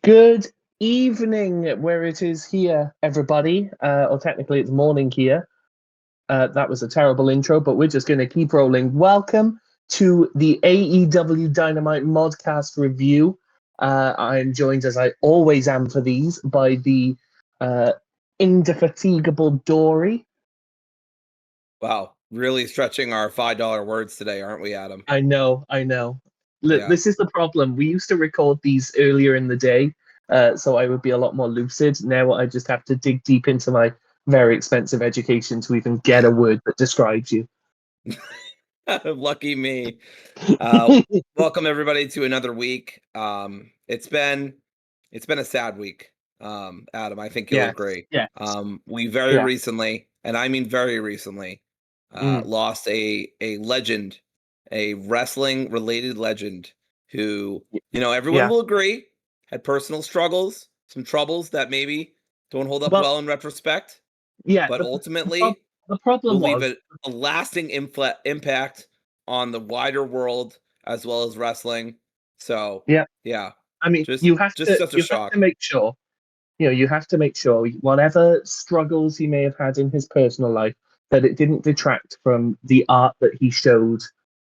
Good evening, where it is here, everybody. Or technically, it's morning here. That was a terrible intro, but we're just going to keep rolling. Welcome to the AEW Dynamite Modcast review. I'm joined, as I always am for these, by the indefatigable Dory. Wow, really stretching our $5 words today, aren't we, Adam? I know. Look, Yeah. This is the problem. We used to record these earlier in the day, so I would be a lot more lucid. Now I just have to dig deep into my very expensive education to even get a word that describes you. Lucky me. Welcome everybody to another week. It's been a sad week. Adam, I think you'll agree. Yeah. We very recently, and I mean very recently, lost a legend, a wrestling related legend who, everyone will agree had personal struggles, some troubles that maybe don't hold up well in retrospect. Yeah, but ultimately the problem will leave was a lasting impact on the wider world as well as wrestling. So yeah. I mean, just you have such a shock. have to make sure. You have to make sure whatever struggles he may have had in his personal life, that it didn't detract from the art that he showed,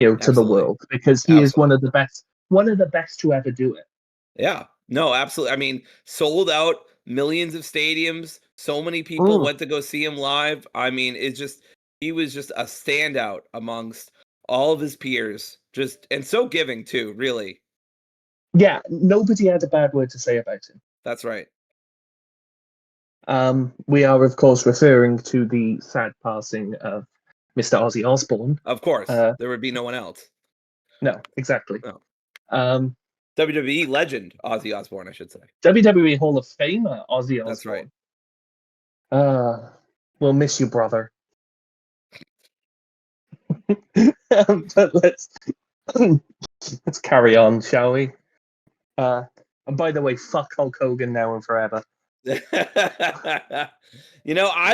to the world, because he is one of the best to ever do it. Yeah, no, absolutely. I mean, sold out millions of stadiums. So many people went to go see him live. I mean, he was just a standout amongst all of his peers. And so giving too, really. Yeah, nobody had a bad word to say about him. That's right. We are, of course, referring to the sad passing of Mr. Ozzy Osbourne. Of course, there would be no one else. No, exactly. No. WWE legend Ozzy Osbourne, I should say. WWE Hall of Famer Ozzy Osbourne. That's right. We'll miss you, brother. But let's carry on, shall we? And by the way, fuck Hulk Hogan now and forever. I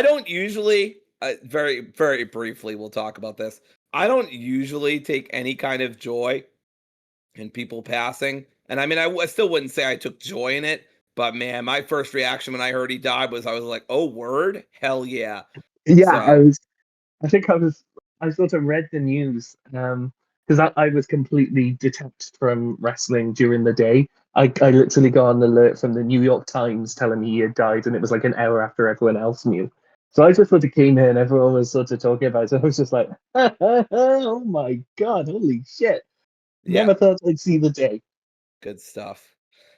don't usually, very, very briefly, we'll talk about this. I don't usually take any kind of joy in people passing. And I mean, I still wouldn't say I took joy in it, but man, my first reaction when I heard he died was I was like, oh, word? Hell yeah. Yeah, I sort of read the news, because I was completely detached from wrestling during the day. I literally got an alert from the New York Times telling me he had died, and it was like an hour after everyone else knew. So I just sort of came in, everyone was sort of talking about it. I was just like, oh my God, holy shit. Never thought I'd see the day. Good stuff.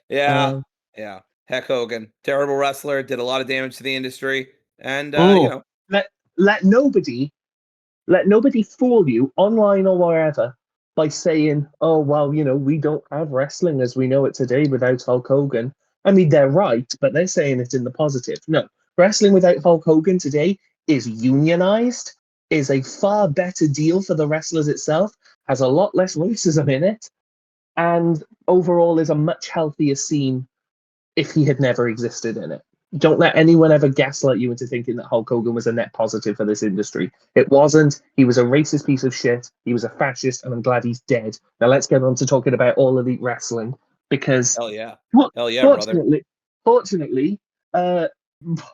Yeah. Heck Hogan, terrible wrestler, did a lot of damage to the industry. And, let nobody fool you online or wherever by saying, oh, well, we don't have wrestling as we know it today without Hulk Hogan. I mean, they're right, but they're saying it in the positive. No, wrestling without Hulk Hogan today is unionized, is a far better deal for the wrestlers itself, has a lot less racism in it, and overall is a much healthier scene if he had never existed in it. Don't let anyone ever gaslight you into thinking that Hulk Hogan was a net positive for this industry. It wasn't. He was a racist piece of shit. He was a fascist, and I'm glad he's dead. Now let's get on to talking about All Elite Wrestling, because hell yeah, fortunately,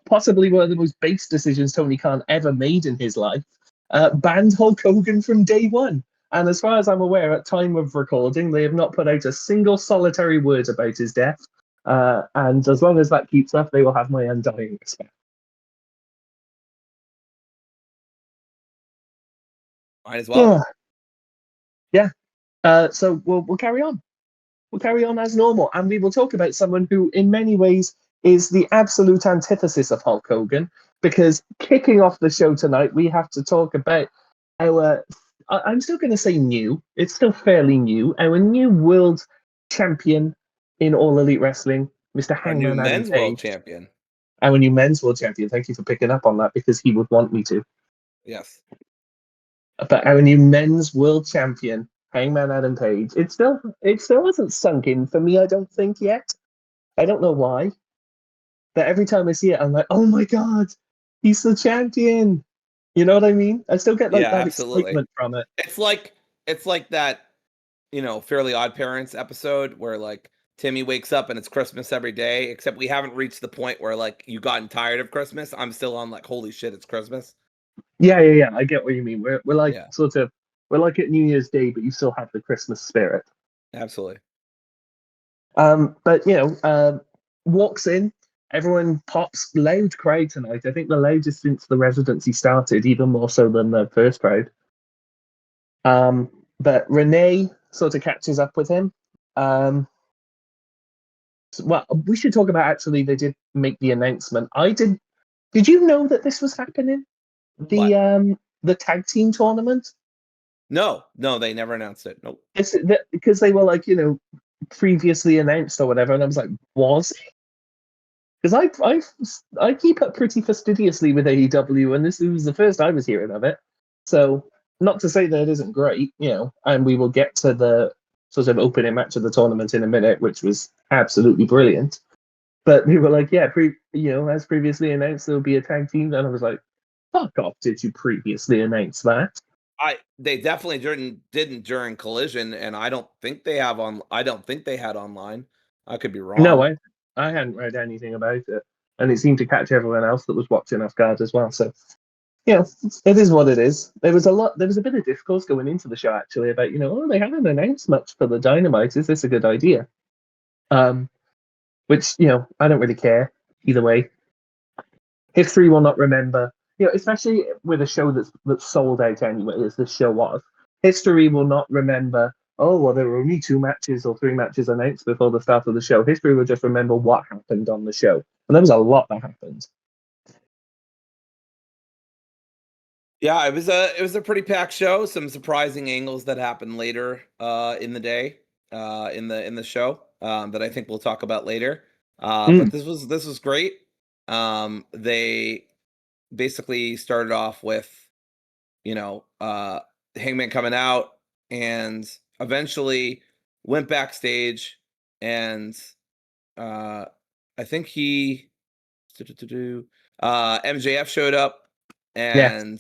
possibly one of the most base decisions Tony Khan ever made in his life, banned Hulk Hogan from day one. And as far as I'm aware, at time of recording, they have not put out a single solitary word about his death. And as long as that keeps up, they will have my undying respect. Might as well. Yeah. So we'll carry on. We'll carry on as normal, and we will talk about someone who, in many ways, is the absolute antithesis of Hulk Hogan. Because kicking off the show tonight, we have to talk about our. I'm still going to say new. It's still fairly new. Our new world champion in All Elite Wrestling, Mr. Hangman Adam Page. World champion. Our new men's world champion. Thank you for picking up on that, because he would want me to. Yes. But our new men's world champion, Hangman Adam Page. It still hasn't sunk in for me, I don't think, yet. I don't know why. But every time I see it, I'm like, oh my God, he's the champion. You know what I mean? I still get that excitement from it. It's like that, Fairly Odd Parents episode where like Timmy wakes up and it's Christmas every day, except we haven't reached the point where like you gotten tired of Christmas. I'm still on like, holy shit, it's Christmas. Yeah. I get what you mean. We're like Yeah, we're like at New Year's Day, but you still have the Christmas spirit. absolutely. But walks in, everyone pops, loud crowd tonight. I think the loudest since the residency started, even more so than the first crowd. But Renee sort of catches up with him. Well, we should talk about actually. They did make the announcement. I did. Did you know that this was happening? What? The tag team tournament. No, they never announced it. Nope. Because they were like previously announced or whatever, and I was like, was it? Because I keep up pretty fastidiously with AEW, and this was the first I was hearing of it. So not to say that it isn't great, and we will get to the sort of opening match of the tournament in a minute, which was absolutely brilliant. But they were like, yeah, as previously announced, there'll be a tag team, and I was like, fuck off! Did you previously announce that? They definitely didn't during Collision, and I don't think they have on. I don't think they had online. I could be No, wrong. I hadn't read anything about it, and it seemed to catch everyone else that was watching off guard as well. So, it is what it is. There was a bit of discourse going into the show actually about they haven't announced much for the Dynamite. Is this a good idea? Which I don't really care either way. History will not remember. Especially with a show that's sold out anyway, as this show was. History will not remember. Oh well, there were only 2 matches or 3 matches announced before the start of the show. History will just remember what happened on the show, and there was a lot that happened. Yeah, it was a pretty packed show. Some surprising angles that happened later in the day, in the show, that I think we'll talk about later. But Mm, this was great. They basically started off with you know uh, Hangman coming out and eventually went backstage and uh, I think MJF showed up, yeah. and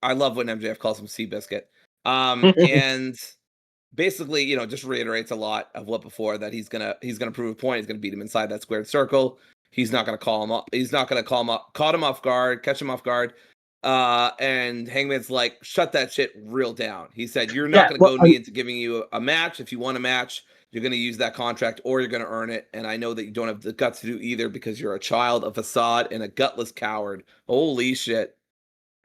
I love when MJF calls him Seabiscuit. And basically, just reiterates a lot of what before that he's gonna prove a point. He's gonna beat him inside that squared circle. He's not gonna call him up. He's not gonna call him up, caught him off guard, catch him off guard. And Hangman's like, shut that shit real down. He said, you're not Yeah. gonna Well, goad me into giving you a match. If you want a match, you're going to use that contract or you're going to earn it. And I know that you don't have the guts to do either because you're a child, a facade, and a gutless coward. Holy shit.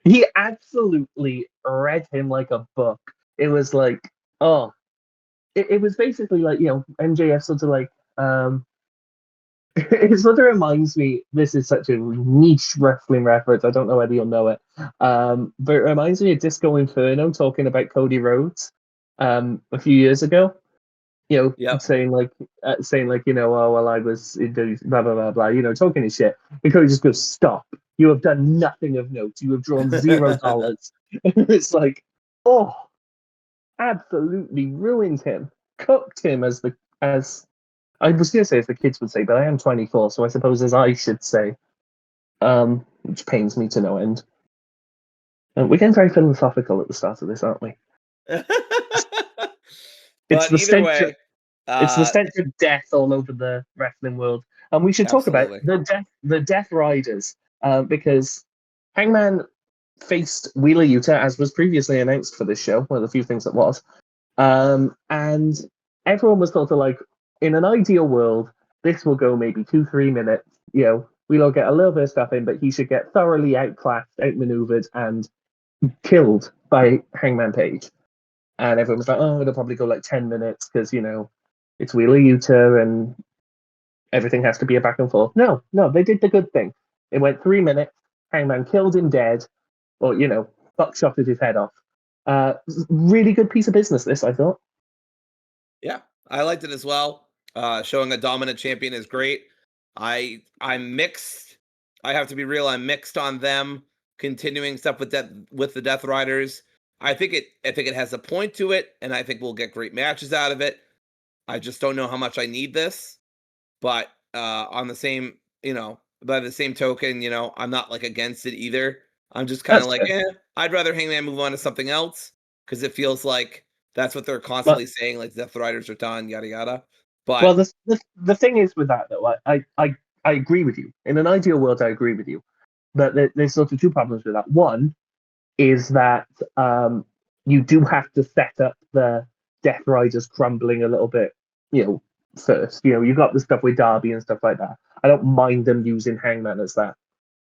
he absolutely read him like a book. It was like, oh, it was basically like MJF sort of like it sort of reminds me. This is such a niche wrestling reference. I don't know whether you'll know it, but it reminds me of Disco Inferno talking about Cody Rhodes a few years ago. Yep. Saying like oh well I was blah blah blah blah. Talking his shit. And Cody just goes, stop. You have done nothing of note. You have drawn $0. It's like, oh, absolutely ruined him, cooked him as I was going to say as the kids would say, but I am 24, so I suppose as I should say, which pains me to no end. We're getting very philosophical at the start of this, aren't we? It's But the either stench. way, It's the uh, stench of death all over the wrestling world, and we should talk about absolutely. the Death Riders, because Hangman faced Wheeler Yuta as was previously announced for this show. One of the few things that was, and everyone was sort of like, in an ideal world, this will go maybe 2-3 minutes. We'll get a little bit of stuff in, but he should get thoroughly outclassed, outmaneuvered, and killed by Hangman Page. And everyone was like, oh, it'll probably go like 10 minutes because, it's Wheeler Yuta and everything has to be a back and forth. No, they did the good thing. It went 3 minutes. Hangman killed him dead, or, buckshotted his head off. Really good piece of business, this, I thought. Yeah, I liked it as well. Showing a dominant champion is great. I'm mixed. I have to be real. I'm mixed on them continuing stuff with the Death Riders. I think it has a point to it, and I think we'll get great matches out of it. I just don't know how much I need this. But on the same, by the same token, I'm not like against it either. I'm just kind That's of like, fair. I'd rather Hangman move on to something else because it feels like that's what they're But constantly saying, like Death Riders are done, yada yada. But Well, the thing is with that though, I agree with you. In an ideal world, I agree with you. But there's sort of two problems with that. One is that you do have to set up the Death Riders crumbling a little bit, first. You got the stuff with Darby and stuff like that. I don't mind them using Hangman as that.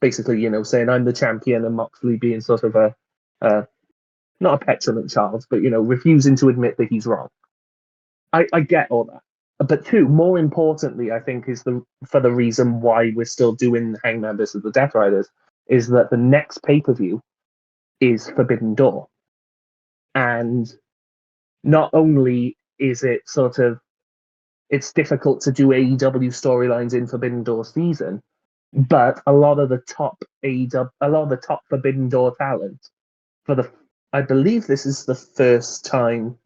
Basically, saying I'm the champion and Moxley being sort of a not a petulant child, but refusing to admit that he's wrong. I get all that. But two, more importantly, I think is for the reason why we're still doing Hangman versus the Death Riders is that the next pay-per-view is Forbidden Door. And not only is it it's difficult to do AEW storylines in Forbidden Door season, but a lot of the top Forbidden Door talent I believe this is the first time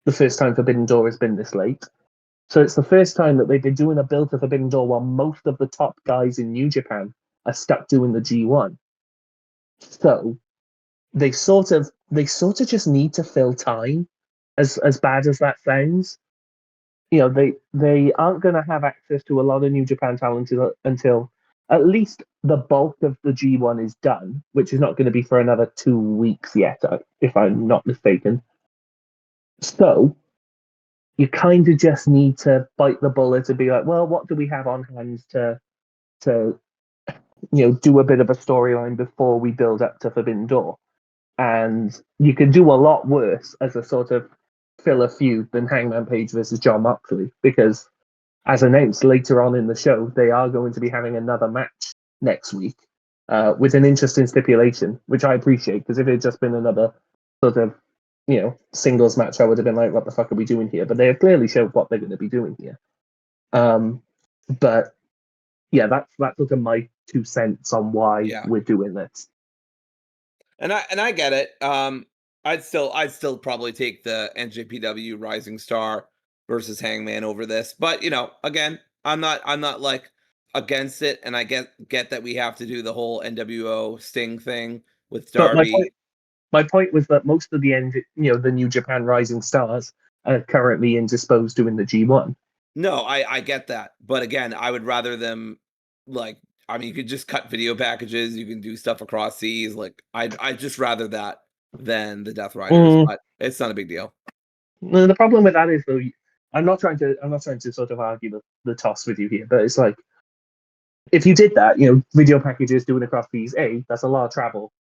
Forbidden Door has been this late. So it's the first time that they've been doing a build to Forbidden Door while most of the top guys in New Japan are stuck doing the G1. So they sort of just need to fill time, as bad as that sounds. They aren't going to have access to a lot of New Japan talent until at least the bulk of the G1 is done, which is not going to be for another 2 weeks yet, if I'm not mistaken. So you kind of just need to bite the bullet and be like, well, what do we have on hand to do a bit of a storyline before we build up to Forbidden Door? And you can do a lot worse as a sort of filler feud than Hangman Page versus Jon Moxley, because as announced later on in the show, they are going to be having another match next week with an interesting stipulation, which I appreciate, because if it had just been another sort of singles match, I would have been like, what the fuck are we doing here? But they have clearly showed what they're going to be doing here. But yeah, that's sort of my 2 cents on why we're doing this. And I get it. I'd still probably take the NJPW Rising Star versus Hangman over this. But again, I'm not like against it, and I get that we have to do the whole NWO Sting thing with Darby. But my point was that most of the the New Japan Rising Stars are currently indisposed doing the G1. No, I get that. But again, I would rather them you could just cut video packages, you can do stuff across seas. I'd just rather that than the Death Riders, but it's not a big deal. The problem with that is though, I'm not trying to sort of argue the toss with you here, but it's like if you did that, video packages doing across seas, A, that's a lot of travel.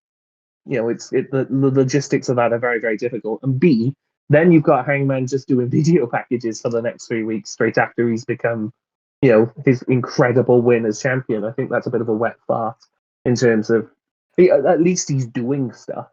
The logistics of that are very, very difficult. And B, then you've got Hangman just doing video packages for the next 3 weeks straight after he's become, his incredible win as champion. I think that's a bit of a wet fart in terms of at least he's doing stuff.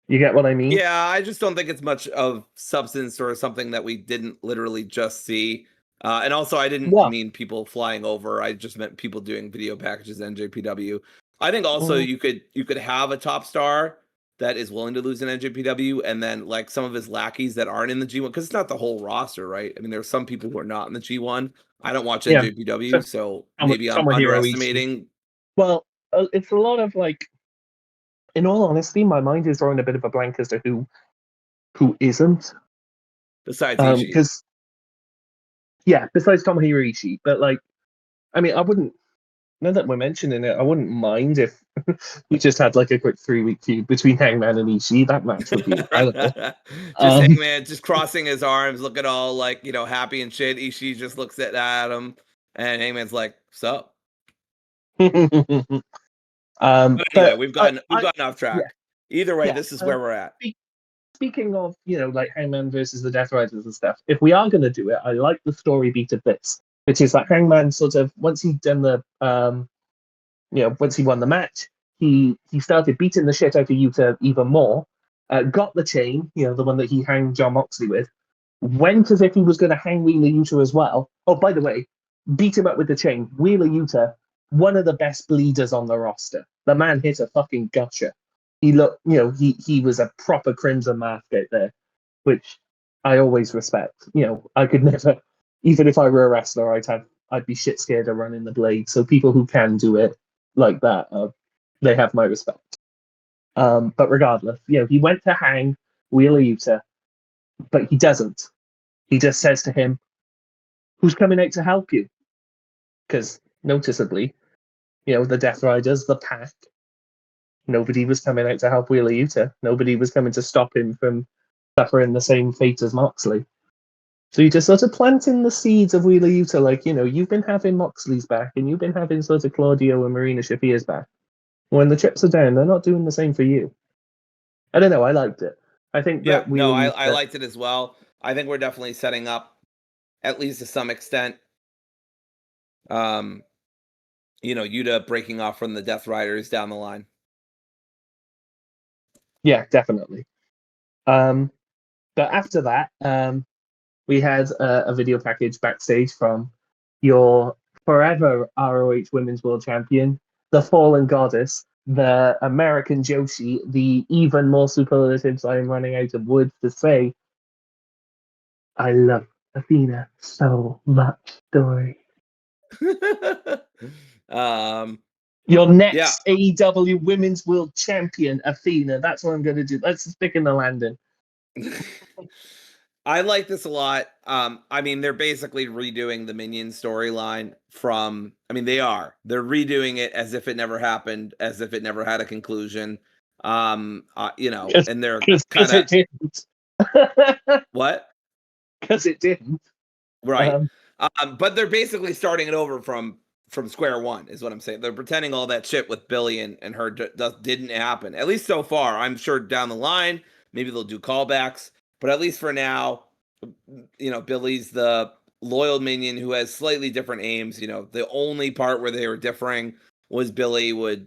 You get what I mean? Yeah, I just don't think it's much of substance or something that we didn't literally just see. And also, I didn't mean people flying over. I just meant people doing video packages NJPW. I think also you could have a top star that is willing to lose an NJPW, and then like some of his lackeys that aren't in the G1, because it's not the whole roster, right? I mean, there are some people who are not in the G1. I don't watch NJPW, so maybe I'm underestimating. Well, it's a lot of like. In all honesty, my mind is drawing a bit of a blank as to who isn't. Besides Ishii. Besides Tomohiro Ishii. But like, I mean, I wouldn't. Now that we're mentioning it, I wouldn't mind if we just had like a quick 3-week feud between Hangman and Ishii. That match would be incredible. Hangman just crossing his arms, looking all like happy and shit. Ishii just looks at him, and Hangman's like, "Sup?" But anyway, we've gotten off track. Yeah. Either way, this is where we're at. Speaking of, like Hangman versus the Death Riders and stuff, if we are going to do it, I like the story beat of this, which is that Hangman sort of, once he'd done once he won the match, he started beating the shit out of Yuta even more, got the chain, the one that he hanged Jon Moxley with, went as if he was going to hang Wheeler Yuta as well. Oh, by the way, beat him up with the chain. Wheeler Yuta, one of the best bleeders on the roster. The man hit a fucking gusher. He looked, he was a proper Crimson Mask out there, which I always respect. I could never, even if I were a wrestler, I'd be shit scared of running the blade. So people who can do it like that, they have my respect. But regardless, he went to hang Wheeler Yuta, but he doesn't. He just says to him, who's coming out to help you? Because noticeably, the Death Riders, the Pack, nobody was coming out to help Wheeler Yuta. Nobody was coming to stop him from suffering the same fate as Moxley. So you just sort of planting the seeds of Wheeler Yuta, like, you've been having Moxley's back, and you've been having sort of Claudio and Marina Shafir's back. When the chips are down, they're not doing the same for you. I don't know. I liked it. I think Yeah, that no, Wheeler I Yuta, liked it as well. I think we're definitely setting up, at least to some extent, Yuta breaking off from the Death Riders down the line. yeah, definitely. But after that, we had a video package backstage from your forever ROH Women's World Champion, the Fallen Goddess, the American Joshi, the even more superlatives I am running out of words to say. I love Athena so much, Dory. um, Your yeah, next AEW Women's World Champion, Athena. That's what I'm going to do. Let's stick in the landing. I like this a lot. I mean, they're basically redoing the Minion storyline from. I mean, they're redoing it as if it never happened, as if it never had a conclusion. And they're kind Because of it didn't. what? Because it didn't. Right. But they're basically starting it over from square one, is what I'm saying. They're pretending all that shit with Billy and her didn't happen. At least so far. I'm sure down the line, maybe they'll do callbacks. But at least for now, Billy's the loyal minion who has slightly different aims. The only part where they were differing was Billy would,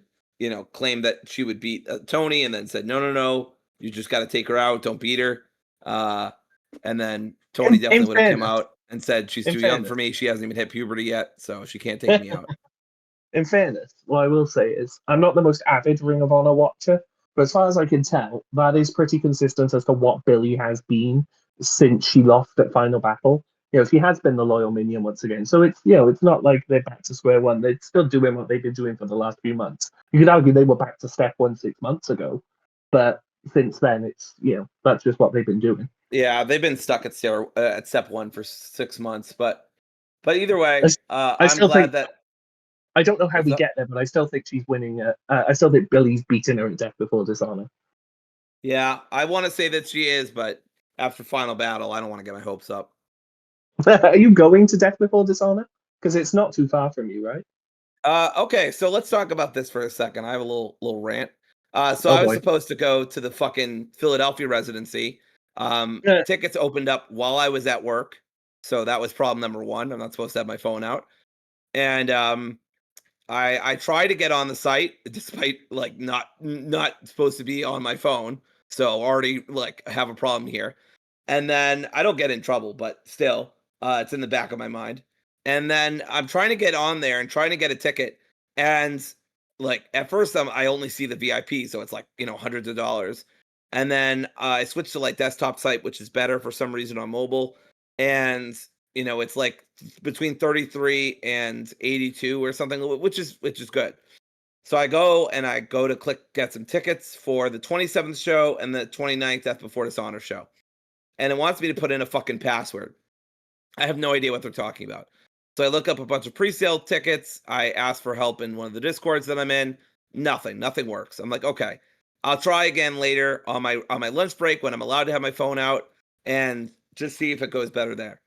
claim that she would beat Tony and then said, no, you just got to take her out. Don't beat her. And then Tony In definitely would have come fairness, out and said, she's in too young fairness, for me. She hasn't even hit puberty yet, so she can't take me out. in fairness, what I will say is I'm not the most avid Ring of Honor watcher, but as far as I can tell, that is pretty consistent as to what Billy has been since she lost at Final Battle. She has been the loyal minion once again. So it's not like they're back to square one. They're still doing what they've been doing for the last few months. You could argue they were back to step one 6 months ago, but since then, it's that's just what they've been doing. Yeah, they've been stuck at step one for 6 months, but either I, way, I I'm still glad think that. I don't know how What's we up? get there, but I still think she's winning. I still think Billy's beating her at Death Before Dishonor. Yeah, I want to say that she is, but after Final Battle, I don't want to get my hopes up. Are you going to Death Before Dishonor? Because it's not too far from you, right? Okay, so let's talk about this for a second. I have a little rant. So Oh I was boy. supposed to go to the fucking Philadelphia residency. Yeah. Tickets opened up while I was at work, so that was problem number one. I'm not supposed to have my phone out, and I tried to get on the site despite like not supposed to be on my phone, so already like have a problem here. And then I don't get in trouble, but still, it's in the back of my mind. And then I'm trying to get on there and trying to get a ticket, and like at first I only see the VIP, so it's like hundreds of dollars. And then I switched to like desktop site, which is better for some reason on mobile, and it's like between 33 and 82 or something, which is good. So I go to click get some tickets for the 27th show and the 29th Death Before Dishonor show. And it wants me to put in a fucking password. I have no idea what they're talking about. So I look up a bunch of pre-sale tickets. I ask for help in one of the discords that I'm in. Nothing works. I'm like, okay, I'll try again later on my lunch break when I'm allowed to have my phone out and just see if it goes better there.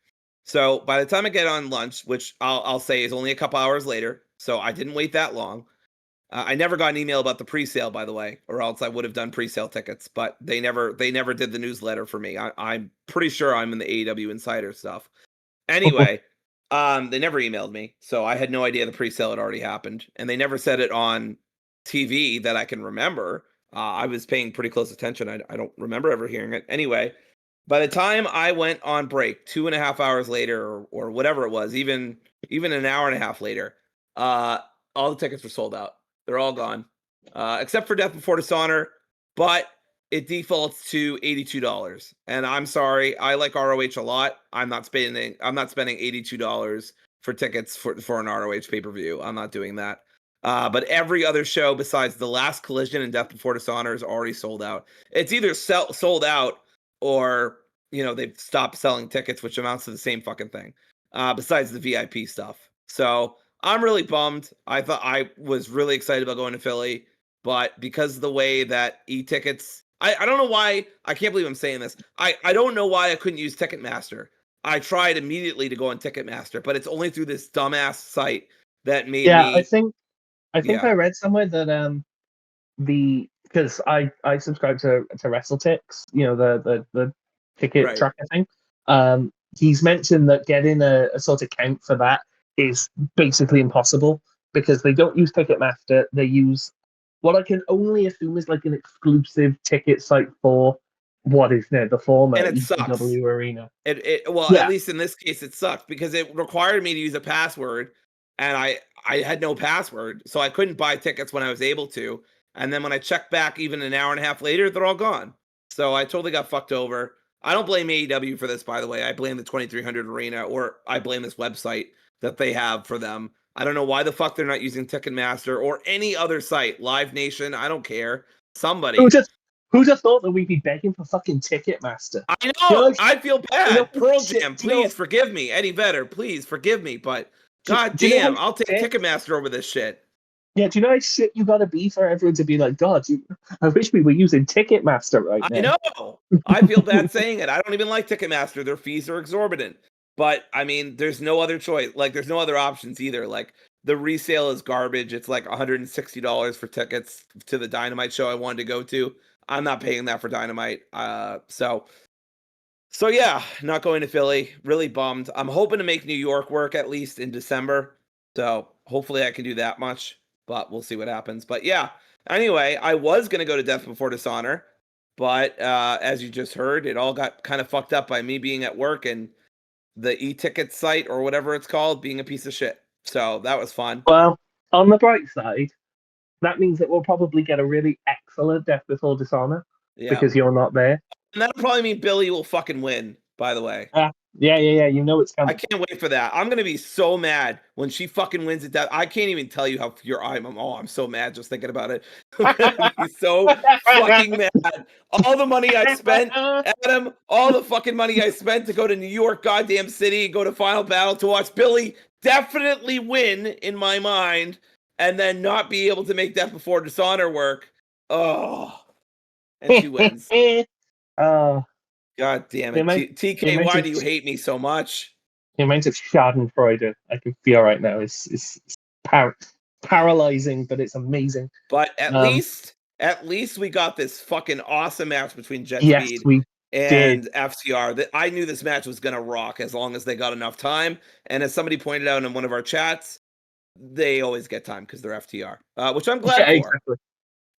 So by the time I get on lunch, which I'll say is only a couple hours later, so I didn't wait that long. I never got an email about the pre-sale, by the way, or else I would have done pre-sale tickets. But they never did the newsletter for me. I'm pretty sure I'm in the AEW Insider stuff. Anyway, they never emailed me, so I had no idea the pre-sale had already happened, and they never said it on TV that I can remember. I was paying pretty close attention. I don't remember ever hearing it. Anyway, by the time I went on break, 2.5 hours later, or whatever it was, even an hour and a half later, all the tickets were sold out. They're all gone, except for Death Before Dishonor, but it defaults to $82. And I'm sorry, I like ROH a lot. I'm not spending $82 for tickets for an ROH pay-per-view. I'm not doing that. But every other show besides the last Collision and Death Before Dishonor is already sold out. It's either sold out or they've stopped selling tickets, which amounts to the same fucking thing. besides the VIP stuff. So I'm really bummed. I was really excited about going to Philly, but because of the way that e-tickets, I don't know why, I can't believe I'm saying this. I don't know why I couldn't use Ticketmaster. I tried immediately to go on Ticketmaster, but it's only through this dumbass site that made Yeah, I me, think yeah, I read somewhere that because I subscribe to WrestleTix, the ticket right. tracker thing. He's mentioned that getting a sort of count for that is basically impossible because they don't use Ticketmaster. They use what I can only assume is like an exclusive ticket site for what is now the former And it sucks. ECW Arena. It well, at Yeah. least in this case, it sucked because it required me to use a password, and I had no password, so I couldn't buy tickets when I was able to. And then when I checked back, even an hour and a half later, they're all gone. So I totally got fucked over. I don't blame AEW for this, by the way. I blame the 2300 Arena, or I blame this website that they have for them. I don't know why the fuck they're not using Ticketmaster or any other site. Live Nation, I don't care. Who Somebody. just who just thought that we'd be begging for fucking Ticketmaster? I You know, know. I feel bad. Pearl shit. Jam, please forgive me. Eddie Vedder, please forgive me. But god Do you know how damn, I'll take shit? Ticketmaster over this shit. Yeah, do you know how shit you gotta be for everyone to be like, God, I wish we were using Ticketmaster right I now. know. I feel bad saying it. I don't even like Ticketmaster. Their fees are exorbitant. But I mean, there's no other choice. Like, there's no other options either. Like, the resale is garbage. It's like $160 for tickets to the Dynamite show I wanted to go to. I'm not paying that for Dynamite. So yeah, not going to Philly. Really bummed. I'm hoping to make New York work at least in December. So hopefully I can do that much, but we'll see what happens. But yeah, anyway, I was gonna go to Death Before Dishonor, but as you just heard, it all got kind of fucked up by me being at work and the e-ticket site or whatever it's called being a piece of shit. So that was fun. Well, on the bright side, that means that we'll probably get a really excellent Death Before Dishonor Yeah. because you're not there. And that'll probably mean Billy will fucking win, by the way. Yeah. You know it's I coming. can't wait for that. I'm gonna be so mad when she fucking wins it. That I can't even tell you how I'm so mad just thinking about it. I'm gonna be so fucking mad. All the money I spent, Adam, all the fucking money I spent to go to New York, goddamn city, go to Final Battle to watch Billy definitely win in my mind, and then not be able to make Death Before Dishonor work. Oh, and she wins. uh, God damn the it, amount, the TK. amount Why of do you hate me so much? the amount of Schadenfreude I can feel right now is paralyzing, but it's amazing. But Um, at least we got this fucking awesome match between yes, JetSpeed we did. and FTR. That I knew this match was gonna rock as long as they got enough time. And as somebody pointed out in one of our chats, they always get time because they're FTR, which I'm glad Yeah, for. exactly.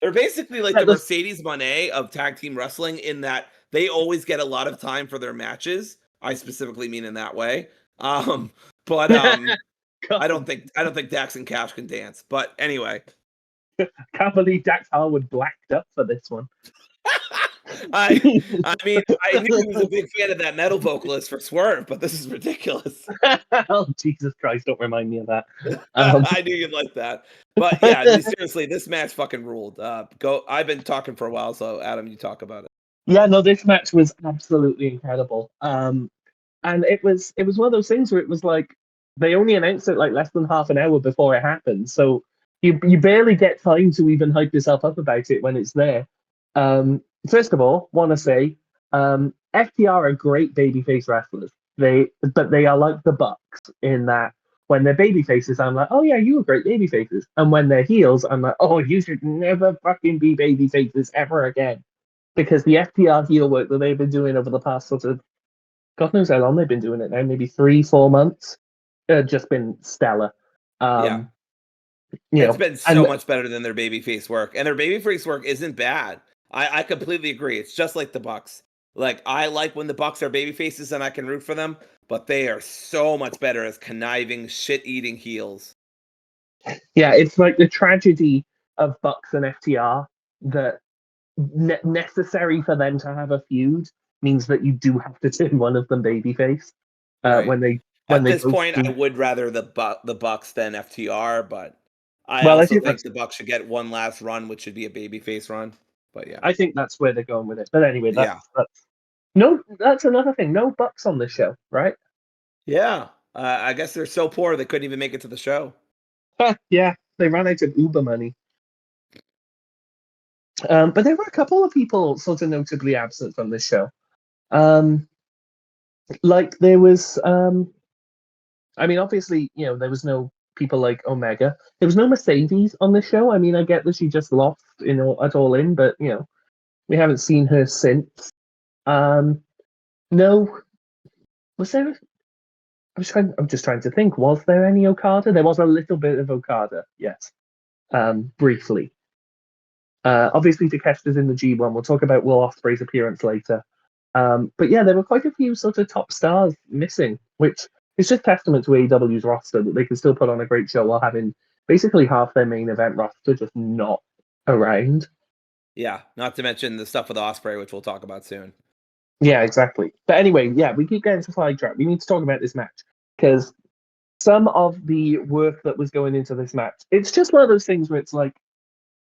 They're basically like Yeah, the Mercedes Moné of tag team wrestling in that they always get a lot of time for their matches. I specifically mean in that way. Um, but God, I don't think Dax and Cash can dance. But anyway. can't believe Dax Harwood blacked up for this one. I I mean, I knew he was a big fan of that metal vocalist for Swerve, but this is ridiculous. Oh, Jesus Christ, don't remind me of that. I knew you'd like that. But yeah, seriously, this match fucking ruled. Go. I've been talking for a while, so Adam, you talk about it. Yeah, no, this match was absolutely incredible. And it was one of those things where it was like they only announced it like less than half an hour before it happened, so you barely get time to even hype yourself up about it when it's there. First of all, want to say FTR are great babyface wrestlers. But they are like the Bucks in that when they're babyfaces, I'm like, oh yeah, you were great babyfaces, and when they're heels, I'm like, oh, you should never fucking be babyfaces ever again because the FTR heel work that they've been doing over the past sort of God knows how long they've been doing it now, maybe 3, 4 months. Just been stellar. Yeah, Um, it's been so and much better than their babyface work, and their babyface work isn't bad. I completely agree. It's just like the Bucks. Like I like when the Bucks are babyfaces and I can root for them, but they are so much better as conniving, shit-eating heels. yeah, it's like the tragedy of Bucks and FTR that necessary for them to have a feud means that you do have to turn one of them babyface Right. when At they this both point, I do. would rather the Bucks than FTR, but I Well, also think the Bucks should get one last run, which should be a babyface run. But yeah, I think that's where they're going with it. But anyway, yeah, that's no, that's another thing. No Bucks on this show, right? yeah. I guess they're so poor they couldn't even make it to the show. Yeah, they ran out of Uber money. But there were a couple of people sort of notably absent from this show. Like there was, I mean, obviously, there was no people like Omega. There was no Mercedes on the show. I mean, I get that she just lost, at All In, but we haven't seen her since. No, was there? I'm just trying to think. Was there any Okada? There was a little bit of Okada, yes, briefly. Obviously, Takeshita's in the G1. We'll talk about Will Ospreay's appearance later. But yeah, there were quite a few sort of top stars missing, which is just testament to AEW's roster that they can still put on a great show while having basically half their main event roster just not around. Yeah, not to mention the stuff with Ospreay, which we'll talk about soon. Yeah, exactly. But anyway, yeah, we keep getting to sidetrack. We need to talk about this match because some of the work that was going into this match, it's just one of those things where it's like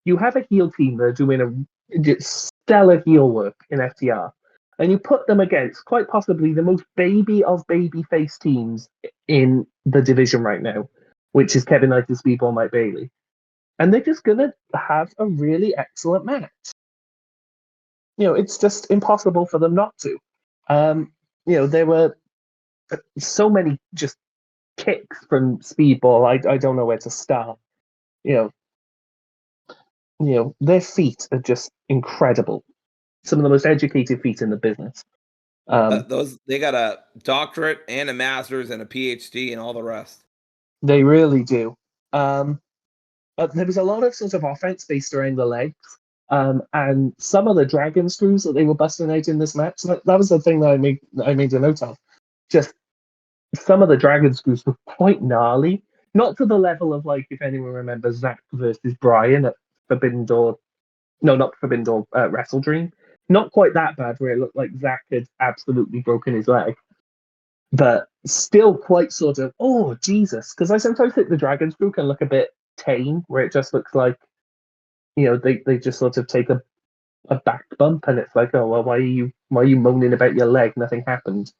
you have a heel team that are doing a stellar heel work in FTR, and you put them against quite possibly the most baby of baby face teams in the division right now, which is Kevin Knight and Speedball Mike Bailey. And they're just going to have a really excellent match. It's just impossible for them not to. There were so many just kicks from Speedball. I don't know where to start. Their feet are just incredible. Some of the most educated feet in the business. Those they got a doctorate and a master's and a PhD and all the rest. They really do. There was a lot of sort of offense based around the legs, and some of the dragon screws that they were busting out in this match. That was the thing that I made a note of. Just some of the dragon screws were quite gnarly. Not to the level of, like, if anyone remembers Zack versus Brian at Forbidden Door. No, not Forbidden Door, Wrestle Dream. Not quite that bad, where it looked like Zack had absolutely broken his leg. But still quite sort of, oh, Jesus. Because I sometimes think the dragon screw can look a bit tame, where it just looks like, they just sort of take a back bump, and it's like, oh, well, why are you moaning about your leg? Nothing happened.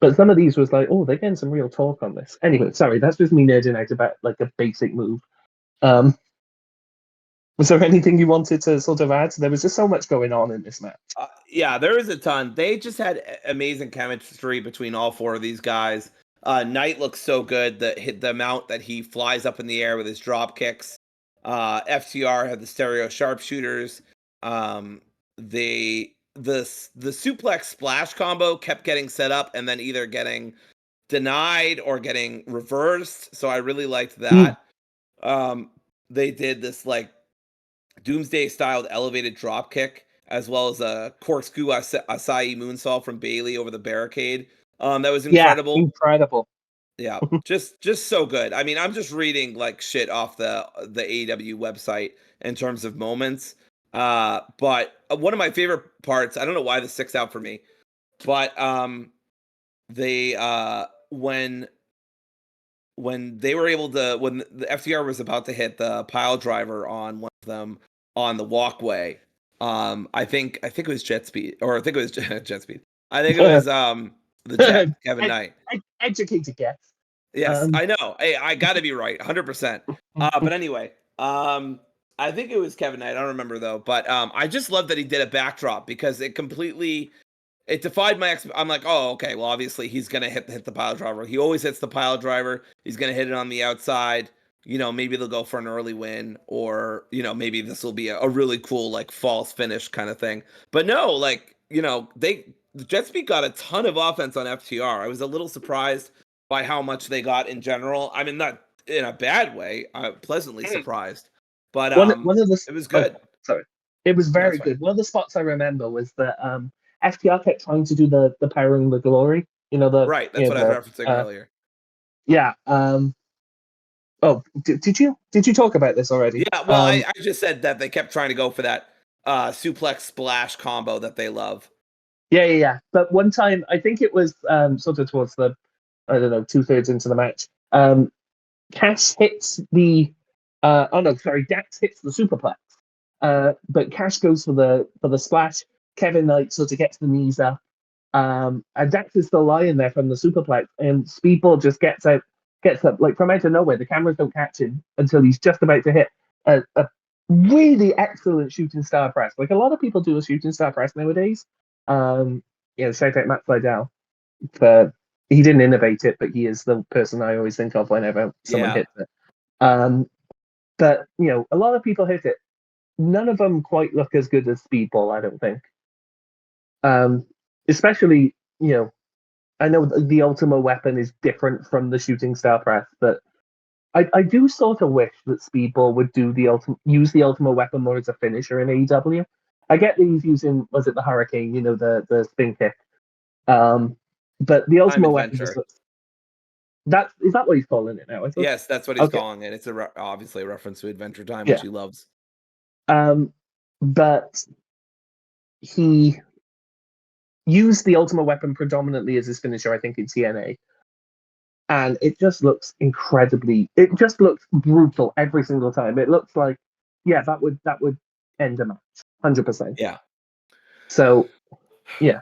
But some of these was like, oh, they're getting some real talk on this. Anyway, sorry, that's just me nerding out about like a basic move. Was there anything you wanted to sort of add? There was just so much going on in this match. Yeah, there is a ton. They just had amazing chemistry between all four of these guys. Knight looks so good. The amount that he flies up in the air with his drop kicks. FTR had the stereo sharpshooters. The suplex splash combo kept getting set up and then either getting denied or getting reversed. So I really liked that. They did this like Doomsday styled elevated drop kick as well as a corkscrew acai moonsault from Bailey over the barricade. That was incredible. Yeah, incredible. Yeah, just so good. I mean, I'm just reading like shit off the AEW website in terms of moments. But one of my favorite parts, I don't know why this sticks out for me, but they when they were able to, when the FTR was about to hit the pile driver on one of them on the walkway, I think it was JetSpeed, or I think it was JetSpeed. I think it was the Jet, Kevin Knight. Educated guess. Yes, I know. Hey, I got to be right, 100%. But anyway, I think it was Kevin Knight. I don't remember though. But I just love that he did a backdrop because it defied my I'm like, oh, okay. Well, obviously he's gonna hit the pile driver. He always hits the pile driver. He's gonna hit it on the outside. Maybe they'll go for an early win, or maybe this will be a really cool like false finish kind of thing. But no, like the JetSpeed got a ton of offense on FTR. I was a little surprised by how much they got in general. I mean, not in a bad way. I'm pleasantly surprised. But one of the, it was good. Oh, sorry, it was very good. One of the spots I remember was that FTR kept trying to do the powering the glory. Right. That's what I was referencing earlier. Yeah. Oh, did you talk about this already? Yeah. Well, I just said that they kept trying to go for that suplex splash combo that they love. Yeah. But one time, I think it was sort of towards the, I don't know, 2/3 into the match. Cash hits the. Dax hits the superplex. But Cash goes for the splash. Kevin Knight sort of gets the knees up, And Dax is still lying there from the superplex, and Speedball just gets up like from out of nowhere. The cameras don't catch him until he's just about to hit a really excellent shooting star press. Like a lot of people do a shooting star press nowadays. Shout out Matt Slidell for he didn't innovate it, but he is the person I always think of whenever someone hits it. But a lot of people hit it. None of them quite look as good as Speedball, I don't think. Especially, I know the Ultima weapon is different from the shooting star press, but I do sort of wish that Speedball would use the Ultima weapon more as a finisher in AEW. I get that he's using, was it the Hurricane, the spin kick. But the Ultima weapon just looks. Is that what he's calling it now? Yes, that's what he's calling it. It's obviously a reference to Adventure Time, which he loves. But he used the Ultima weapon predominantly as his finisher, I think, in TNA. And it just looks it just looks brutal every single time. It looks like, that would end a match, 100%. Yeah. So, yeah.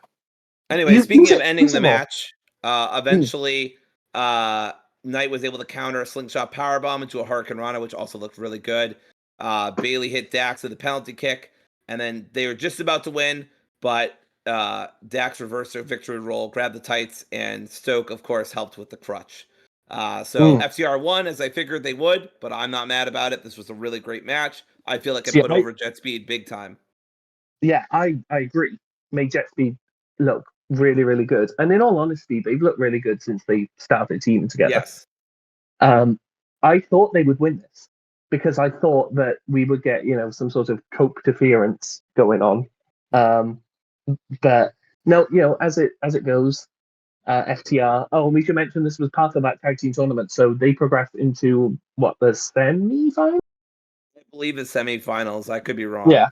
Anyway, speaking of ending the match, eventually Knight was able to counter a slingshot powerbomb into a Hurricane Rana, which also looked really good. Bailey hit Dax with a penalty kick, and then they were just about to win, but Dax reversed their victory roll, grabbed the tights, and Stoke, of course, helped with the crutch. FTR won, as I figured they would, but I'm not mad about it. This was a really great match. I feel like it put over JetSpeed big time. Yeah, I agree. Made JetSpeed look really, really good. And in all honesty, they've looked really good since they started teaming together. Yes. I thought they would win this because I thought that we would get, some sort of cope interference going on. But no, as it goes, FTR. Oh, we should mention this was part of that tag team tournament, so they progressed into the semi-finals? I believe it's semi-finals. I could be wrong. Yeah.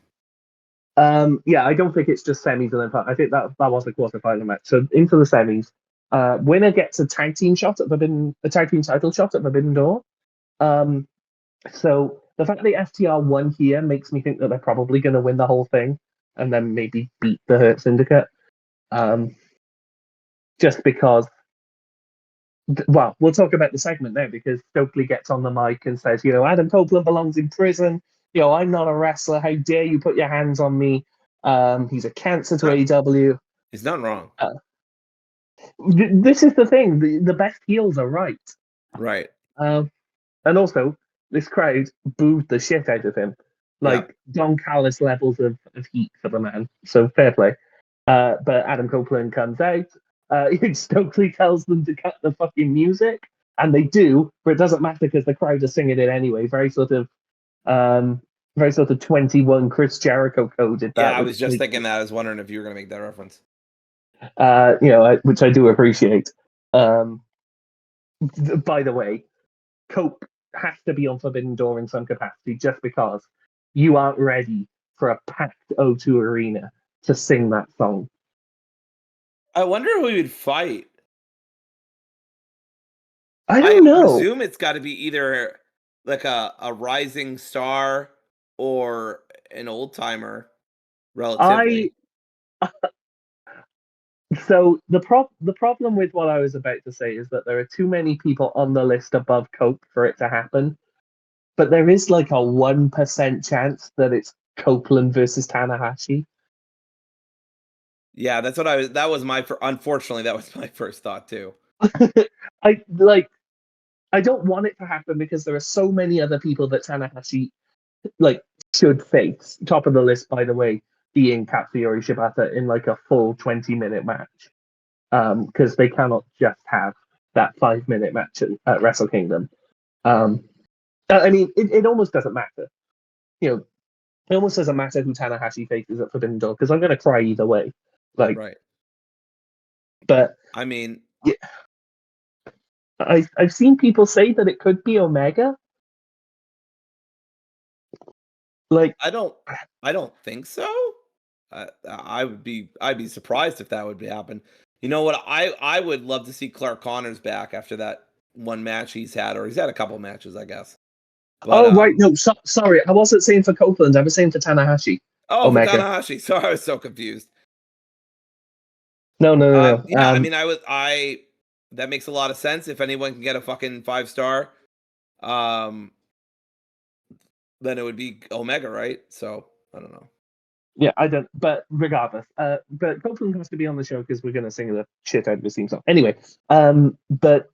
I don't think it's just semis and then I think that was the quarterfinal match. So into the semis, winner gets a tag team title shot at Forbidden Door. So the fact that FTR won here makes me think that they're probably going to win the whole thing and then maybe beat the Hurt Syndicate. Just because, we'll talk about the segment now because Stokely gets on the mic and says, Adam Copeland belongs in prison. I'm not a wrestler. How dare you put your hands on me? He's a cancer to AEW. He's not wrong. This is the thing. The best heels are right. Right. And also, this crowd booed the shit out of him. Don Callis levels of heat for the man. So fair play. But Adam Copeland comes out. Stokely tells them to cut the fucking music. And they do, but it doesn't matter because the crowd are singing it anyway. Very sort of 21 Chris Jericho coded that. Yeah, I was just thinking that. I was wondering if you were going to make that reference. Which I do appreciate. By the way, Cope has to be on Forbidden Door in some capacity just because you aren't ready for a packed O2 arena to sing that song. I wonder who he would fight. I don't know. I presume it's got to be either like a rising star or an old timer, relatively. So the problem with what I was about to say is that there are too many people on the list above Cope for it to happen. But there is like a 1% chance that it's Copeland versus Tanahashi. Yeah, that's what unfortunately, that was my first thought too. I don't want it to happen because there are so many other people that Tanahashi should face. Top of the list, by the way, being Katsuyori Shibata in like a full 20-minute match. Because they cannot just have that 5-minute match at Wrestle Kingdom. I mean, it almost doesn't matter. It almost doesn't matter who Tanahashi faces at Forbidden Door because I'm going to cry either way. Right. But I mean, yeah, I've seen people say that it could be Omega. I don't think so. I'd be surprised if that would happen. You know what? I would love to see Clark Connors back after that one match he's had, or he's had a couple matches, I guess. But, right. No, sorry. I wasn't saying for Copeland. I was saying for Tanahashi. Oh, Omega. For Tanahashi. Sorry, I was so confused. No. Yeah, I mean, that makes a lot of sense. If anyone can get a fucking 5-star, um, then it would be Omega, right? So I don't know. Yeah, I don't. But regardless, but Copeland has to be on the show because we're going to sing the shit out of his theme song. Anyway, but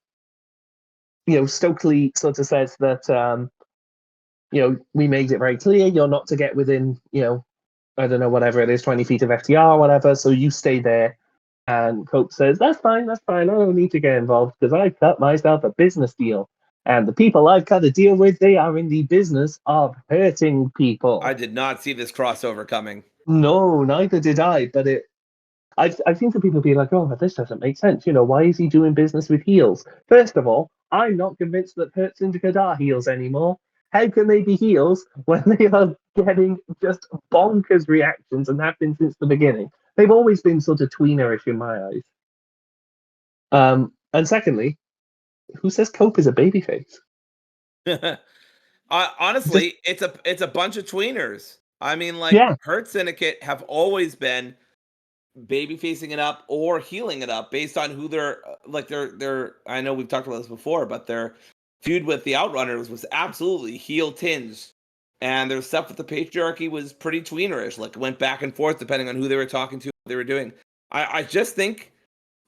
Stokely sort of says that we made it very clear you're not to get within I don't know whatever it is 20 feet of FTR or whatever, so you stay there. And Cope says that's fine, I don't need to get involved because I cut myself a business deal, and the people I've cut a deal with, they are in the business of hurting people. I did not see this crossover coming. No, neither did I. But I've seen some people be like, oh, this doesn't make sense. Why is he doing business with heels? First of all, I'm not convinced that Hurt Syndicate are heels anymore. How can they be heels when they are getting just bonkers reactions and have been since the beginning? They've always been sort of tweenerish in my eyes. And secondly, who says Cope is a babyface? Honestly, it's a bunch of tweeners. I mean, like, Yeah. Hurt Syndicate have always been baby facing it up or healing it up based on who they're like. They're. I know we've talked about this before, but their feud with the Outrunners was absolutely heel tinged, and their stuff with the Patriarchy was pretty tweenerish. Like, it went back and forth depending on who they were talking to, what they were doing. I just think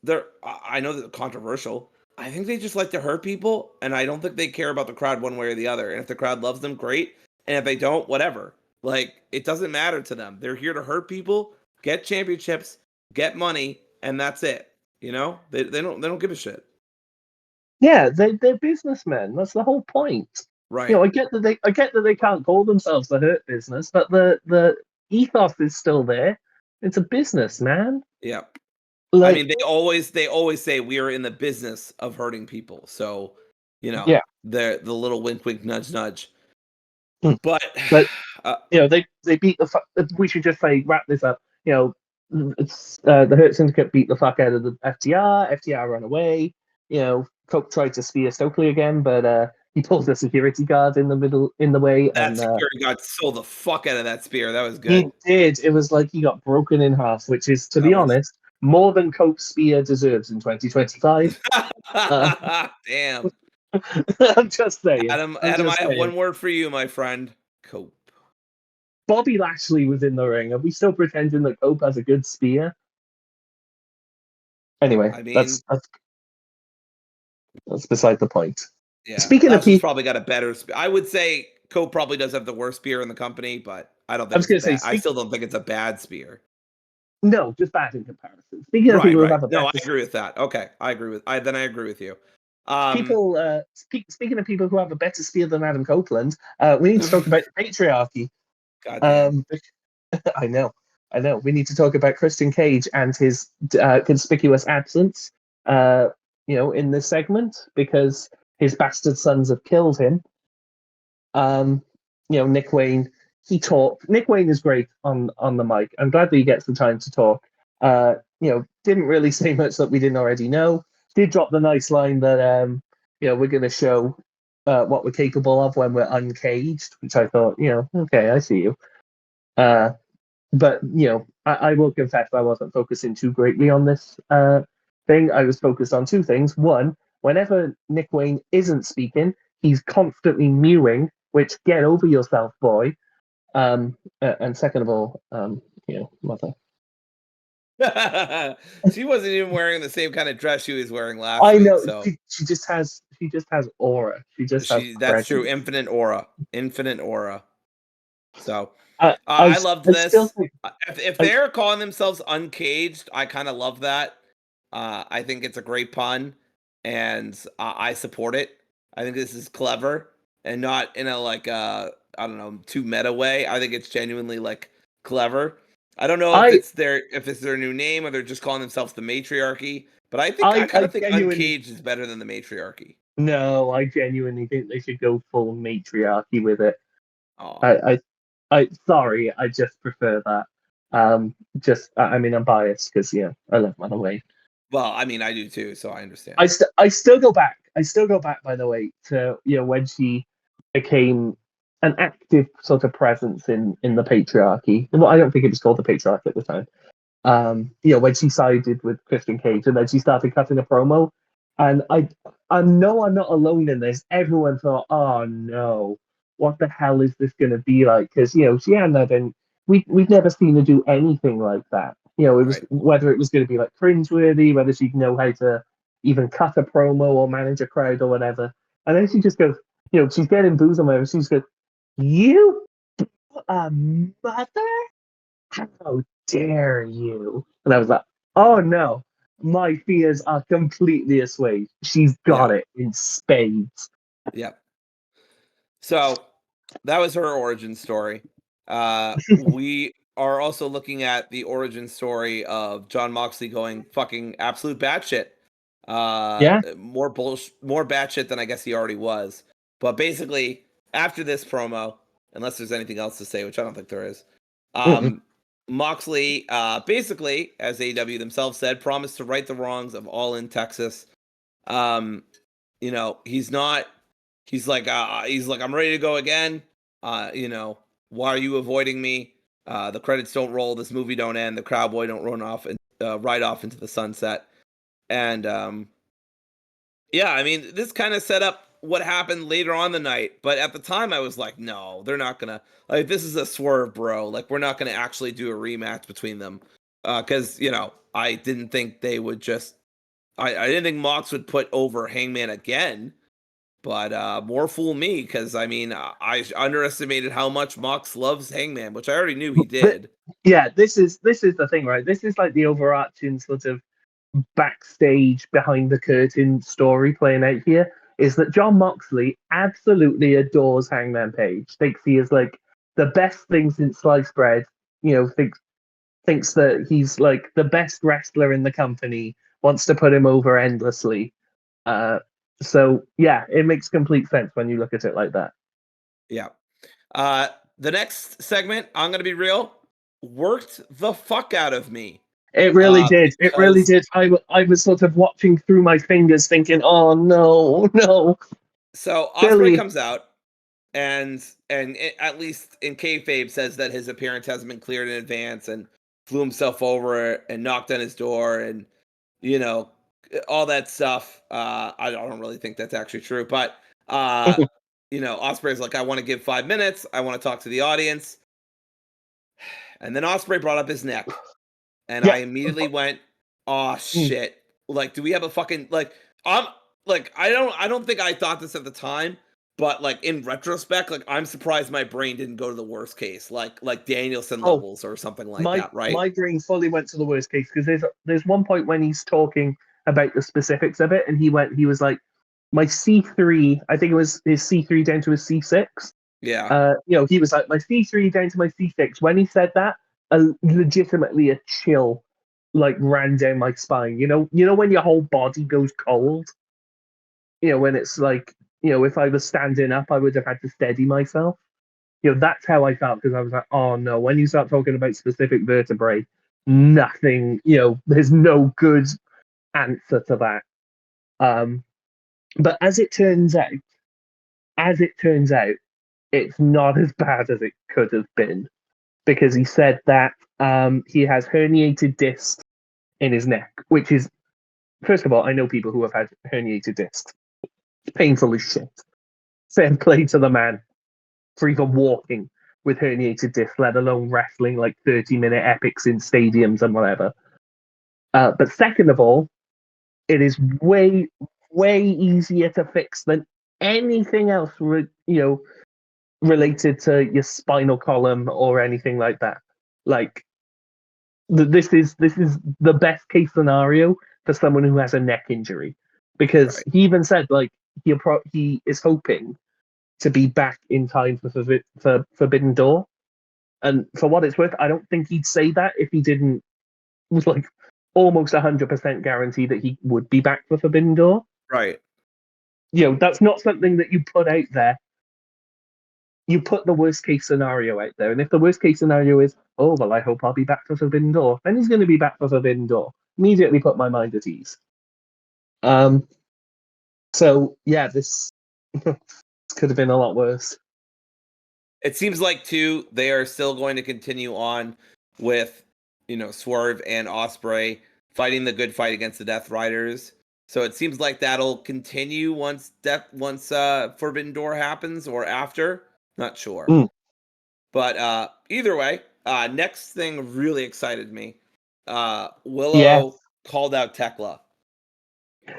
they're. I know they're controversial. I think they just like to hurt people, and I don't think they care about the crowd one way or the other. And if the crowd loves them, great. And if they don't, whatever. Like, it doesn't matter to them. They're here to hurt people, get championships, get money, and that's it. They don't give a shit. Yeah, they're businessmen. That's the whole point. Right. I get that they can't call themselves the Hurt Business, but the ethos is still there. It's a business, man. Yeah. I Like, mean, they always say we are in the business of hurting people. So, yeah. the little wink, wink, nudge, nudge. Mm. But But they beat the. We should just say wrap this up. It's the Hurt Syndicate beat the fuck out of the FTR. FTR run away. Coke tried to spear Stokely again, but he pulled a security guard in the way, that and security guard sold the fuck out of that spear. That was he good. did. It was like he got broken in half, which is, to That be was honest, more than Coke's spear deserves in 2025. Damn. I'm just saying. Adam, I'm I just have saying. one word for you, my friend. Cope. Bobby Lashley was in the ring. Are we still pretending that Cope has a good spear? Anyway, I mean, that's beside the point. yeah, Speaking of Lashley's people, probably got a better spear. I would say Cope probably does have the worst spear in the company, but I don't I think was it's a going to say, bad. I still don't think it's a bad spear. no, just bad in comparison. Speaking of Right, people who right. have a No, I better agree with that. Okay, I agree with. I agree with you. speaking of people who have a better spear than Adam Copeland, we need to talk about the patriarchy. Goddamn. I know. We need to talk about Christian Cage and his conspicuous absence, in this segment because his bastard sons have killed him. Nick Wayne, he talked. Nick Wayne is great on the mic. I'm glad that he gets the time to talk. Didn't really say much that we didn't already know. Did drop the nice line that we're going to show what we're capable of when we're uncaged, which I thought, okay, I see you. But I will confess I wasn't focusing too greatly on this thing. I was focused on two things. One, whenever Nick Wayne isn't speaking, he's constantly mewing, which get over yourself, boy. And second of all, mother. She wasn't even wearing the same kind of dress she was wearing last I week, know so she just has aura. She just has that's true. presence. Infinite aura. Infinite aura. So I I loved I still this. think If I, they're calling themselves uncaged, I kind of love that. I think it's a great pun, and I support it. I think this is clever and not in a I don't know, too meta way. I think it's genuinely like clever. I don't know I if it's their new name or they're just calling themselves the matriarchy, but I kind I of think genuinely uncaged is better than the matriarchy. no, I genuinely think they should go full matriarchy with it. Oh. I sorry, I just prefer that. I mean, I'm biased because I love Runaway. Well, I mean, I do too, so I understand. I still go back. I still go back, by the way, to when she became an active sort of presence in the patriarchy. Well, I don't think it was called the patriarchy at the time. When she sided with Christian Cage, and then she started cutting a promo. And I know I'm not alone in this. Everyone thought, oh no, what the hell is this going to be like? Because she hadn't had any, we've never seen her do anything like that. It was Right. whether it was going to be like cringeworthy, whether she'd know how to even cut a promo or manage a crowd or whatever. And then she just goes, she's getting booze on whatever. She's goes, you a mother? How dare you? And I was like, oh no, my fears are completely assuaged. She's got Yeah. it in spades. Yeah. So that was her origin story. We are also looking at the origin story of John Moxley going fucking absolute batshit. Yeah. More batshit than I guess he already was. But basically, after this promo, unless there's anything else to say, which I don't think there is, Mm-mm. Moxley basically, as AEW themselves said, promised to right the wrongs of All in Texas. He's not. He's like, I'm ready to go again. Why are you avoiding me? The credits don't roll. This movie don't end. The cowboy don't run off and ride off into the sunset. And yeah, I mean, this kind of set up what happened later on the night. But at the time, I was like, no, they're not gonna. Like, this is a swerve, bro. Like, we're not gonna actually do a rematch between them. Because I didn't think they would just. I didn't think Mox would put over Hangman again. But more fool me, because I mean, I underestimated how much Mox loves Hangman, which I already knew he did. Yeah, this is the thing, right? This is like the overarching sort of backstage, behind the curtain story playing out here. Is that John Moxley absolutely adores Hangman Page? Thinks he is like the best thing since sliced bread. Thinks that he's like the best wrestler in the company. Wants to put him over endlessly. So yeah, it makes complete sense when you look at it like that. Yeah. The next segment, I'm gonna be real, worked the fuck out of me. It really did. It really Because did. I was sort of watching through my fingers, thinking, "Oh no, no, so Osprey Billy." comes out and at least in kayfabe says that his appearance hasn't been cleared in advance and flew himself over and knocked on his door and you know all that stuff. I don't really think that's actually true, but Osprey's like, I want to give 5 minutes. I want to talk to the audience. And then Osprey brought up his neck. And Yeah. I immediately went, oh Mm. shit. Like, do we have a fucking I'm I don't think I thought this at the time, but like in retrospect, like I'm surprised my brain didn't go to the worst case, like Danielson Oh, levels or something like my that, right? my brain fully went to the worst case because there's one point when he's talking about the specifics of it, and he was like, my C3, I think it was his C3 down to his C6. Yeah. He was like, my C3 down to my C6. When he said that, legitimately a chill like ran down my spine. When your whole body goes cold. When it's like, if I was standing up, I would have had to steady myself. That's how I felt because I was like, oh no, when you start talking about specific vertebrae, nothing, there's no good answer to that. But as it turns out, it's not as bad as it could have been because he said that he has herniated discs in his neck, which is, first of all, I know people who have had herniated discs. It's painful as shit. Fair play to the man for even walking with herniated discs, let alone wrestling like 30-minute epics in stadiums and whatever. But second of all, it is way, way easier to fix than anything else, related to your spinal column or anything like that. Like, this is the best case scenario for someone who has a neck injury, because Right. he even said like he is hoping to be back in time for Forbidden Door. And for what it's worth, I don't think he'd say that if he didn't was like almost 100% guarantee that he would be back for Forbidden Door. Right. That's not something that you put out there. You put the worst case scenario out there, and if the worst case scenario is, oh well, I hope I'll be back for Forbidden Door, then he's going to be back for Forbidden Door. Immediately put my mind at ease. So yeah, this could have been a lot worse. It seems like too they are still going to continue on with Swerve and Osprey fighting the good fight against the Death Riders. So it seems like that'll continue once Forbidden Door happens or after. Not sure. Mm. But either way, next thing really excited me. Yes. Willow called out Tekla.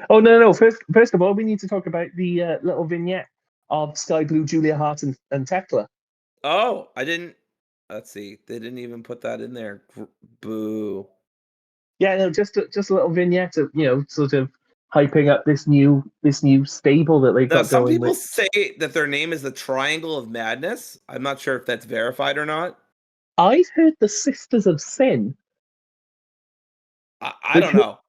Oh no! First of all, we need to talk about the little vignette of Sky Blue, Julia Hart, and Tekla. Oh, I didn't. Let's see. They didn't even put that in there. Boo. Yeah, no, just a little vignette of sort of hyping up this new stable that they've Now, got some going. people say that their name is the Triangle of Madness. I'm not sure if that's verified or not. I've heard the Sisters of Sin, I don't know.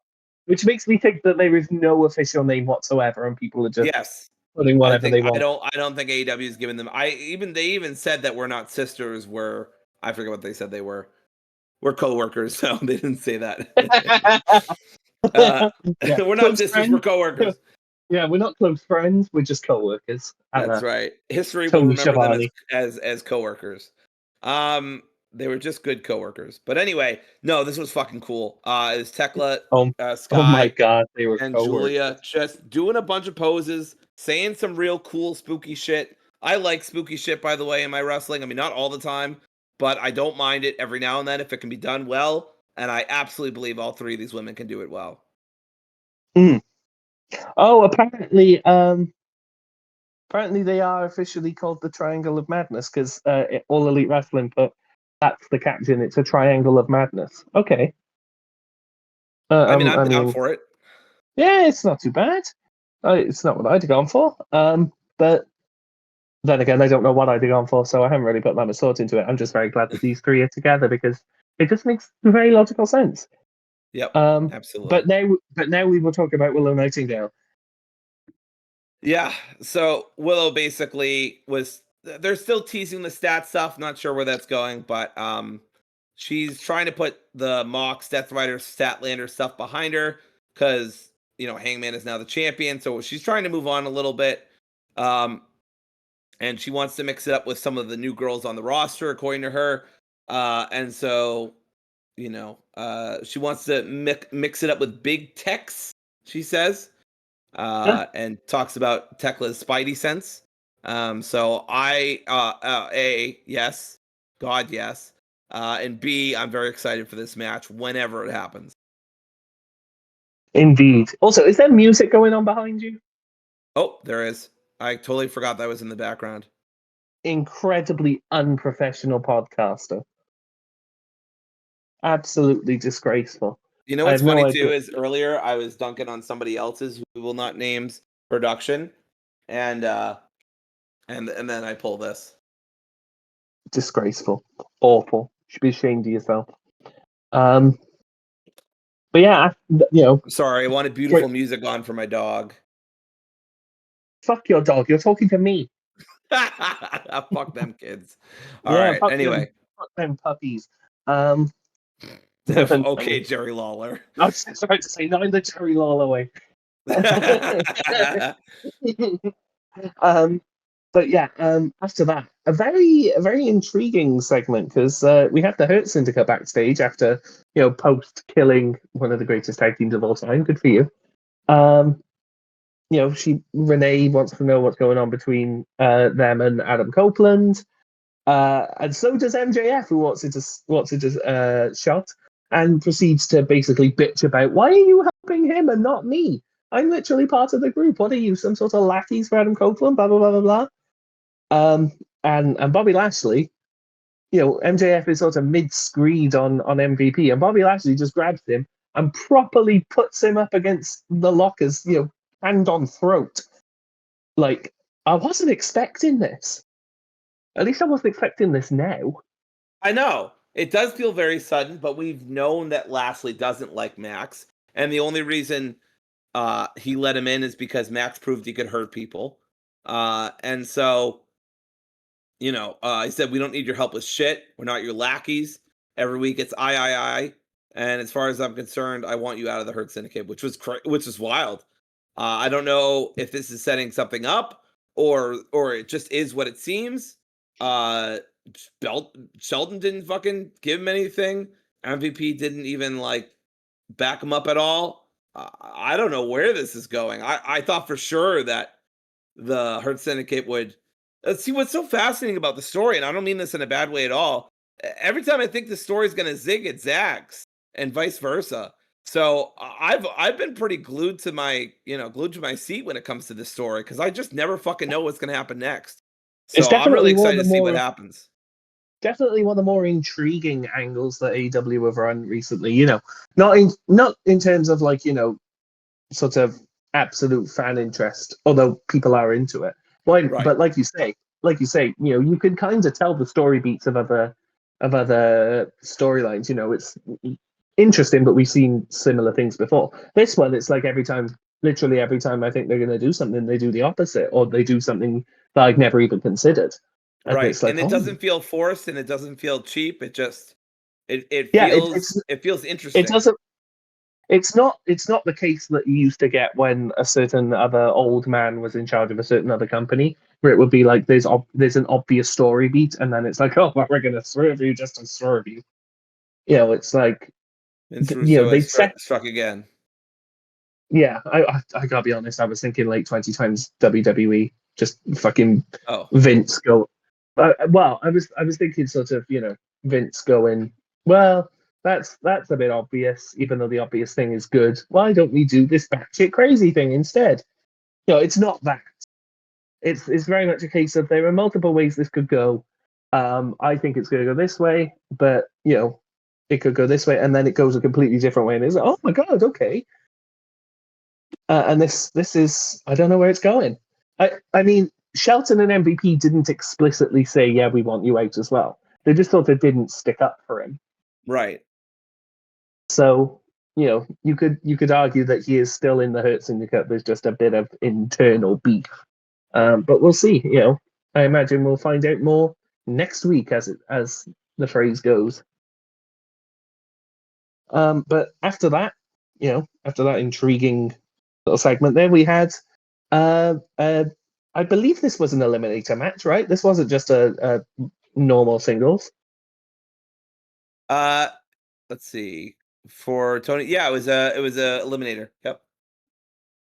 which makes me think that there is no official name whatsoever, and people are just Yes, putting whatever they want. I don't think AEW has given them. They even said that we're not sisters. I forget what they said they were. We're coworkers, so they didn't say that. Yeah, We're not close sisters. friends. We're coworkers. Yeah, we're not close friends. We're just coworkers. That's right. History will Tony remember them Schiavone. as coworkers. They were just good coworkers. But anyway, no, this was fucking cool. It's Tekla, Oh my Sky, God, they were and coworkers. Julia just doing a bunch of poses, saying some real cool spooky shit. I like spooky shit, by the way, in my wrestling. I mean, not all the time, but I don't mind it every now and then if it can be done well. And I absolutely believe all three of these women can do it well. Mm. Oh, apparently they are officially called the Triangle of Madness because All Elite Wrestling put that's the caption. It's a Triangle of Madness. Okay. I'm I down mean, for it. yeah, it's not too bad. It's not what I'd have gone for. But then again, I don't know what I'd have gone for, so I haven't really put that much thought into it. I'm just very glad that these three are together because it just makes very logical sense. Yep, absolutely. But now we will talk about Willow Nightingale. Yeah, so Willow basically they're still teasing the stat stuff, not sure where that's going, but she's trying to put the Mox Death Rider Statlander stuff behind her because Hangman is now the champion, so she's trying to move on a little bit. And she wants to mix it up with some of the new girls on the roster, according to her. And so, she wants to mix it up with big techs, she says. And talks about Tekla's Spidey sense. So A, yes, God, yes. And B, I'm very excited for this match whenever it happens. Indeed. Also, is there music going on behind you? Oh, there is. I totally forgot that was in the background. Incredibly unprofessional podcaster. Absolutely disgraceful. You know what's funny too is earlier I was dunking on somebody else's who we will not name's production, and then I pull this. Disgraceful, awful. You should be ashamed of yourself. But yeah, Sorry, I wanted beautiful music on for my dog. Fuck your dog. You're talking to me. Fuck them kids. All yeah, right. Anyway, fuck them puppies. Okay, Jerry Lawler. I was trying to say, not in the Jerry Lawler way. But yeah, after that, a very intriguing segment because we had the Hurt Syndicate backstage after post killing one of the greatest tag teams of all time. Good for you. Renee wants to know what's going on between them and Adam Copeland, and so does MJF, who wants it shot and proceeds to basically bitch about why are you helping him and not me? I'm literally part of the group. What are you, some sort of lackeys for Adam Copeland? Blah blah blah blah blah. And Bobby Lashley, MJF is sort of mid-screed on MVP, and Bobby Lashley just grabs him and properly puts him up against the lockers, hand on throat. Like, I wasn't expecting this. At least I wasn't expecting this now. I know. It does feel very sudden, but we've known that Lashley doesn't like Max, and the only reason he let him in is because Max proved he could hurt people. And so he said, we don't need your help with shit. We're not your lackeys. Every week it's I. And as far as I'm concerned, I want you out of the Hurt Syndicate, which was wild. I don't know if this is setting something up or it just is what it seems. Shelton didn't fucking give him anything. MVP didn't even like back him up at all. I don't know where this is going. I thought for sure that the Hurt Syndicate would. See what's so fascinating about the story, and I don't mean this in a bad way at all. Every time I think the story's going to zig, it zags, and vice versa. So I've been pretty glued to my seat when it comes to this story because I just never fucking know what's going to happen next. It's So I'm really definitely one of excited the to see what more happens. definitely one of the more intriguing angles that AEW have run recently. Not in terms of like sort of absolute fan interest, although people are into it. Right, But like you say, you can kind of tell the story beats of other storylines. It's interesting, but we've seen similar things before. This one, it's like literally every time I think they're going to do something, they do the opposite, or they do something that I've never even considered. And right, it's like, and it oh, doesn't feel forced, and it doesn't feel cheap. It yeah, feels it interesting. doesn't. It's not the case that you used to get when a certain other old man was in charge of a certain other company, where it would be like there's an obvious story beat, and then it's like, oh, well, we're gonna swerve you just to swerve you. It's like Vince Russo they has set. struck again. Yeah, I gotta be honest. I was thinking like 20 times WWE, just fucking Oh, Vince go. Well, I was thinking sort of Vince going. Well, that's a bit obvious, even though the obvious thing is good. Why don't we do this batshit crazy thing instead? It's not that. It's very much a case of there are multiple ways this could go. I think it's going to go this way, but it could go this way, and then it goes a completely different way, and it's like, oh my god, okay. And this is I don't know where it's going. I mean, Shelton and MVP didn't explicitly say, yeah, we want you out as well. They just sort of didn't stick up for him. right. So you could argue that he is still in the Hurt Syndicate. There's just a bit of internal beef, but we'll see. I imagine we'll find out more next week, as the phrase goes. But after that intriguing little segment, there we had. Uh, uh, I believe this was an eliminator match, right? This wasn't just a normal singles. Uh, let's see. For Tony, yeah, it was a eliminator. Yep.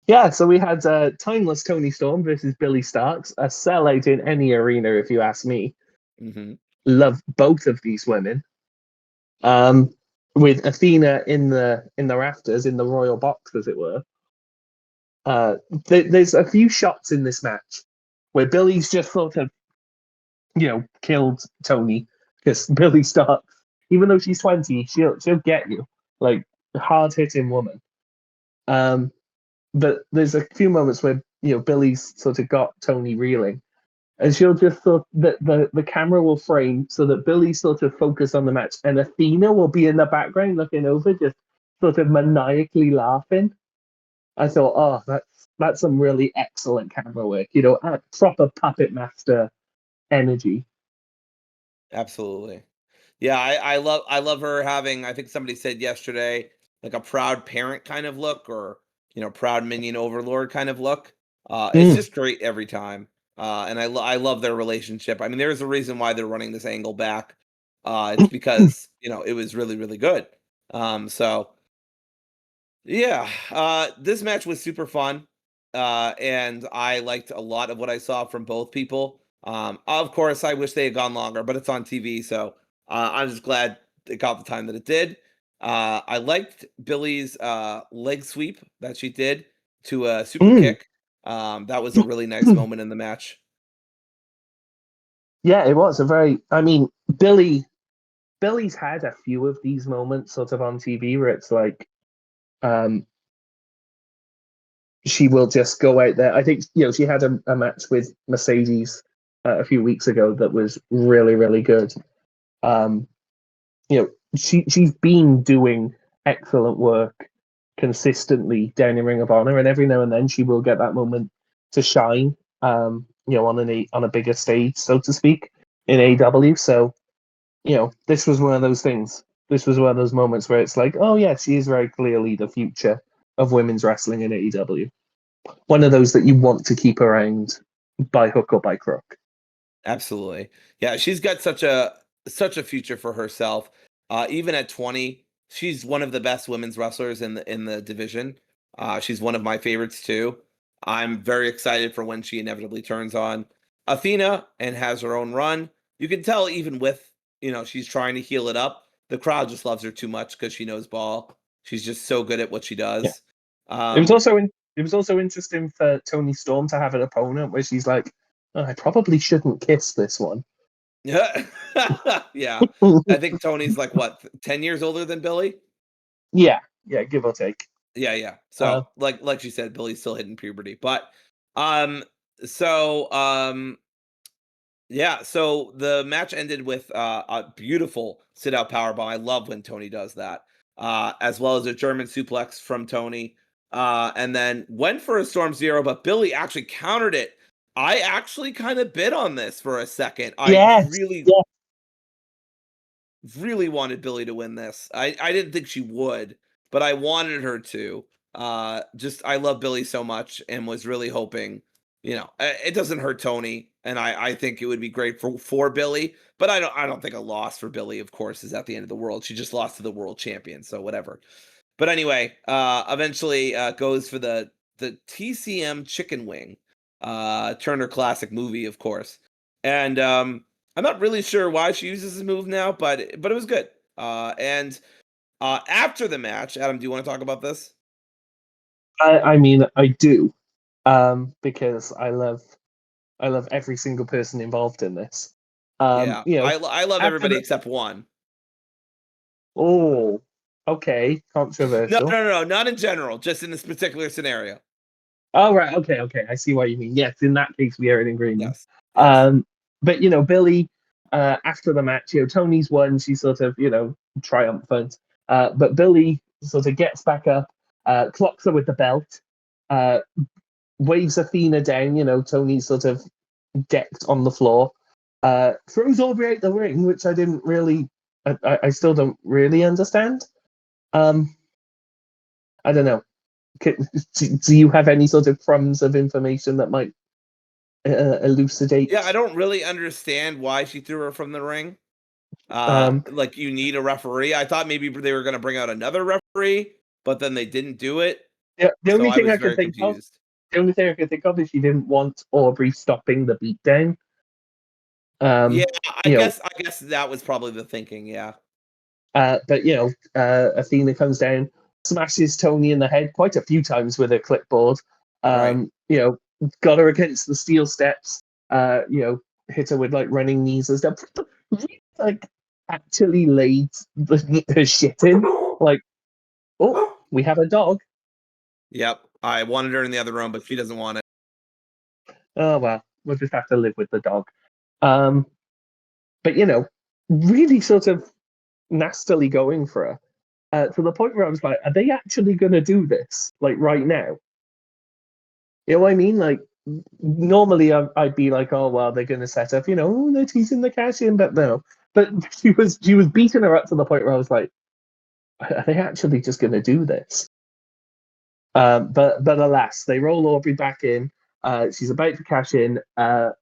Yeah, so we had Timeless Tony Storm versus Billy Starks, a sellout in any arena, if you ask me. Hmm. Love both of these women. Um, with Athena in the rafters, in the royal box, as it were. Uh, there's a few shots in this match where Billy's just sort of, killed Tony because Billy Starks, even though she's 20, she'll get you, like, hard hitting woman. Um, but there's a few moments where Billy's sort of got Tony reeling, and she'll just sort the camera will frame so that Billy sort of focus on the match, and Athena will be in the background looking over, just sort of maniacally laughing. I thought, oh, that's some really excellent camera work, proper puppet master energy. Absolutely. Yeah, I love her having. I think somebody said yesterday, like a proud parent kind of look, or proud minion overlord kind of look. It's Mm. just great every time. And I love their relationship. I mean, there's a reason why they're running this angle back. It's because it was really really good. So yeah, this match was super fun, and I liked a lot of what I saw from both people. Of course, I wish they had gone longer, but it's on TV, so I'm just glad it got the time that it did. I liked Billy's leg sweep that she did to a super Mm. kick. That was a really nice moment in the match. Yeah, it was a very. I mean, Billy's had a few of these moments sort of on TV where it's like, um, she will just go out there. I think she had a match with Mercedes a few weeks ago that was really really good. Um, she's been doing excellent work consistently down in Ring of Honor, and every now and then she will get that moment to shine. On a bigger stage, so to speak, in AEW. So this was one of those things. This was one of those moments where it's like, oh yeah, she is very clearly the future of women's wrestling in AEW. One of those that you want to keep around by hook or by crook. Absolutely. Yeah, she's got such a future for herself. Even at 20, she's one of the best women's wrestlers in the division. She's one of my favorites too. I'm very excited for when she inevitably turns on Athena and has her own run. You can tell even with, she's trying to heal it up. The crowd just loves her too much because she knows ball. She's just so good at what she Yeah. does. It was also interesting for Toni Storm to have an opponent where she's like, oh, I probably shouldn't kiss this one. Yeah. Yeah. I think Tony's like what, 10 years older than Billy? Yeah, give or take. Yeah. Uh, So like she said, Billy's still hitting puberty. But so yeah, so the match ended with a beautiful sit out powerbomb. I love when Tony does that. As well as a German suplex from Tony. And then went for a Storm Zero, but Billy actually countered it. I actually kind of bid on this for a second. I yes, really, yeah. really wanted Billy to win this. I didn't think she would, but I wanted her to. Just I love Billy so much and was really hoping, it doesn't hurt Tony, and I think it would be great for Billy, but I don't think a loss for Billy, of course, is at the end of the world. She just lost to the world champion, so whatever. But anyway, eventually goes for the TCM chicken wing, Turner Classic movie, of course, and I'm not really sure why she uses this move now, but it was good. And after the match, Adam, do you want to talk about this? I mean, I do, because I love every single person involved in this. Yeah, I love After everybody the except one. oh, okay, No, controversial. no, no, no, not in general, just in this particular scenario. Oh right, okay, I see what you mean. Yes, in that case, we are in agreement. Yes, yes, But Billy, after the match, Tony's won. She's sort of triumphant. But Billy sort of gets back up, clocks her with the belt, uh, waves Athena down. Tony's sort of decked on the floor, throws Aubrey out the ring, which I didn't really, I still don't really understand. Um, I don't know. Do you have any sort of crumbs of information that might elucidate? yeah. I don't really understand why she threw her from the ring. Um, Like you need a referee. I thought maybe they were going to bring out another referee, but then they didn't do it. the So only I thing was I could very think of, confused. is she didn't want Aubrey stopping the beatdown. Yeah, I You know, guess that was probably the thinking. Yeah, but Athena comes down, smashes Tony in the head quite a few times with her clipboard. right. Got her against the steel steps. Hit her with like running knees and stuff. Like actually laid her shit in. Like, oh, we have a dog. Yep. I wanted her in the other room, but she doesn't want it. Oh well, we'll just have to live with the dog. Um, but really sort of nastily going for her, to the point where I was like, are they actually going to do this like right now? You know what I mean? Like normally I'd be like, oh well, they're going to set up, they're teasing the cash in, but no. But she was beating her up to the point where I was like, are they actually just going to do this? But alas, they roll Aubrey back in. She's about to cash in, but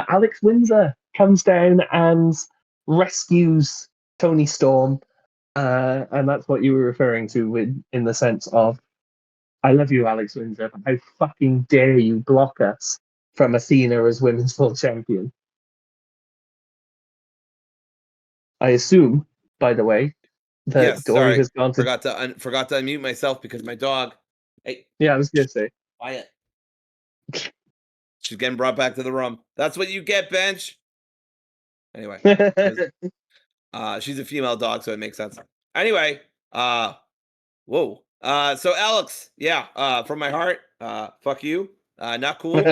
Alex Windsor comes down and rescues Tony Storm, and that's what you were referring to in the sense of, I love you, Alex Windsor, but how fucking dare you block us from Athena as Women's World Champion? I assume, by the way, that Yes. Dory Sorry, has gone to. forgot to unmute myself because my dog. Hey, Yeah, I was going to say. quiet. She's getting brought back to the room. That's what you get, bench. Anyway, she's a female dog, so it makes sense. Anyway, whoa. So Alex, yeah, from my heart, fuck you. Not cool.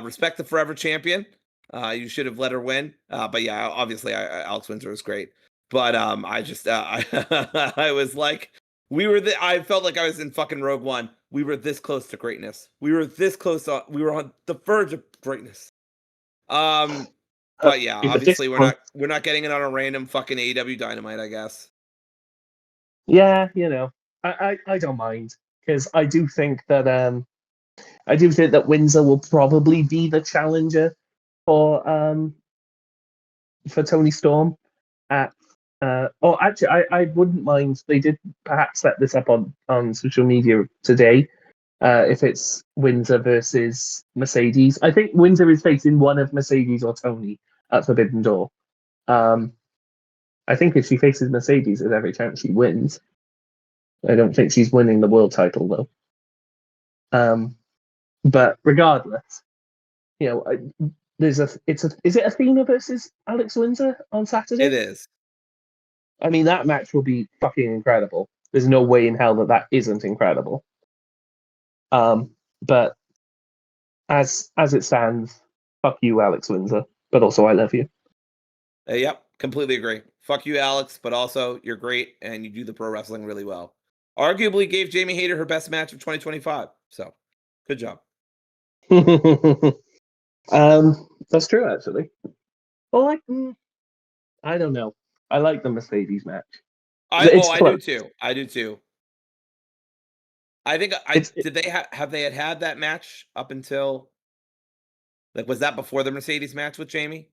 Respect the forever champion. You should have let her win. But yeah, obviously, Alex Windsor was great. But I just, I was like, I felt like I was in fucking Rogue One. We were this close to greatness. We were this close. We were on the verge of greatness. But yeah, But this obviously one, we're not getting it on a random fucking AEW Dynamite, I guess. yeah, I don't mind, because I do think that Windsor will probably be the challenger for Tony Storm at Actually, I wouldn't mind. They did perhaps set this up on social media today. If it's Windsor versus Mercedes, I think Windsor is facing one of Mercedes or Tony at Forbidden Door. I think if she faces Mercedes, there's every chance she wins. I don't think she's winning the world title though. But regardless, you know, is it Athena versus Alex Windsor on Saturday? It is. I mean, that match will be fucking incredible. There's no way in hell that isn't incredible. But as it stands, fuck you, Alex Windsor. But also, I love you. Yep, completely agree. Fuck you, Alex, but also you're great and you do the pro wrestling really well. Arguably gave Jamie Hayter her best match of 2025. So, good job. That's true, actually. Well, I don't know. I like the Mercedes match. I do too. I do too. I think did they have they had that match up until like was that before the Mercedes match with Jamie?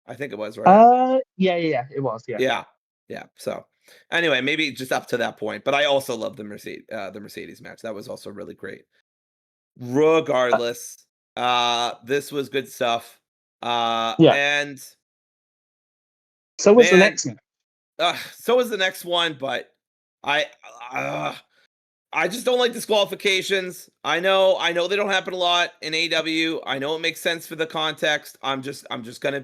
I think it was, right? Yeah, it was, yeah. Yeah. So anyway, maybe just up to that point. But I also love the Mercedes match. That was also really great. Regardless, this was good stuff. Yeah. And so was the next one. So was the next one, but I just don't like disqualifications. I know they don't happen a lot in AEW. I know it makes sense for the context. I'm just gonna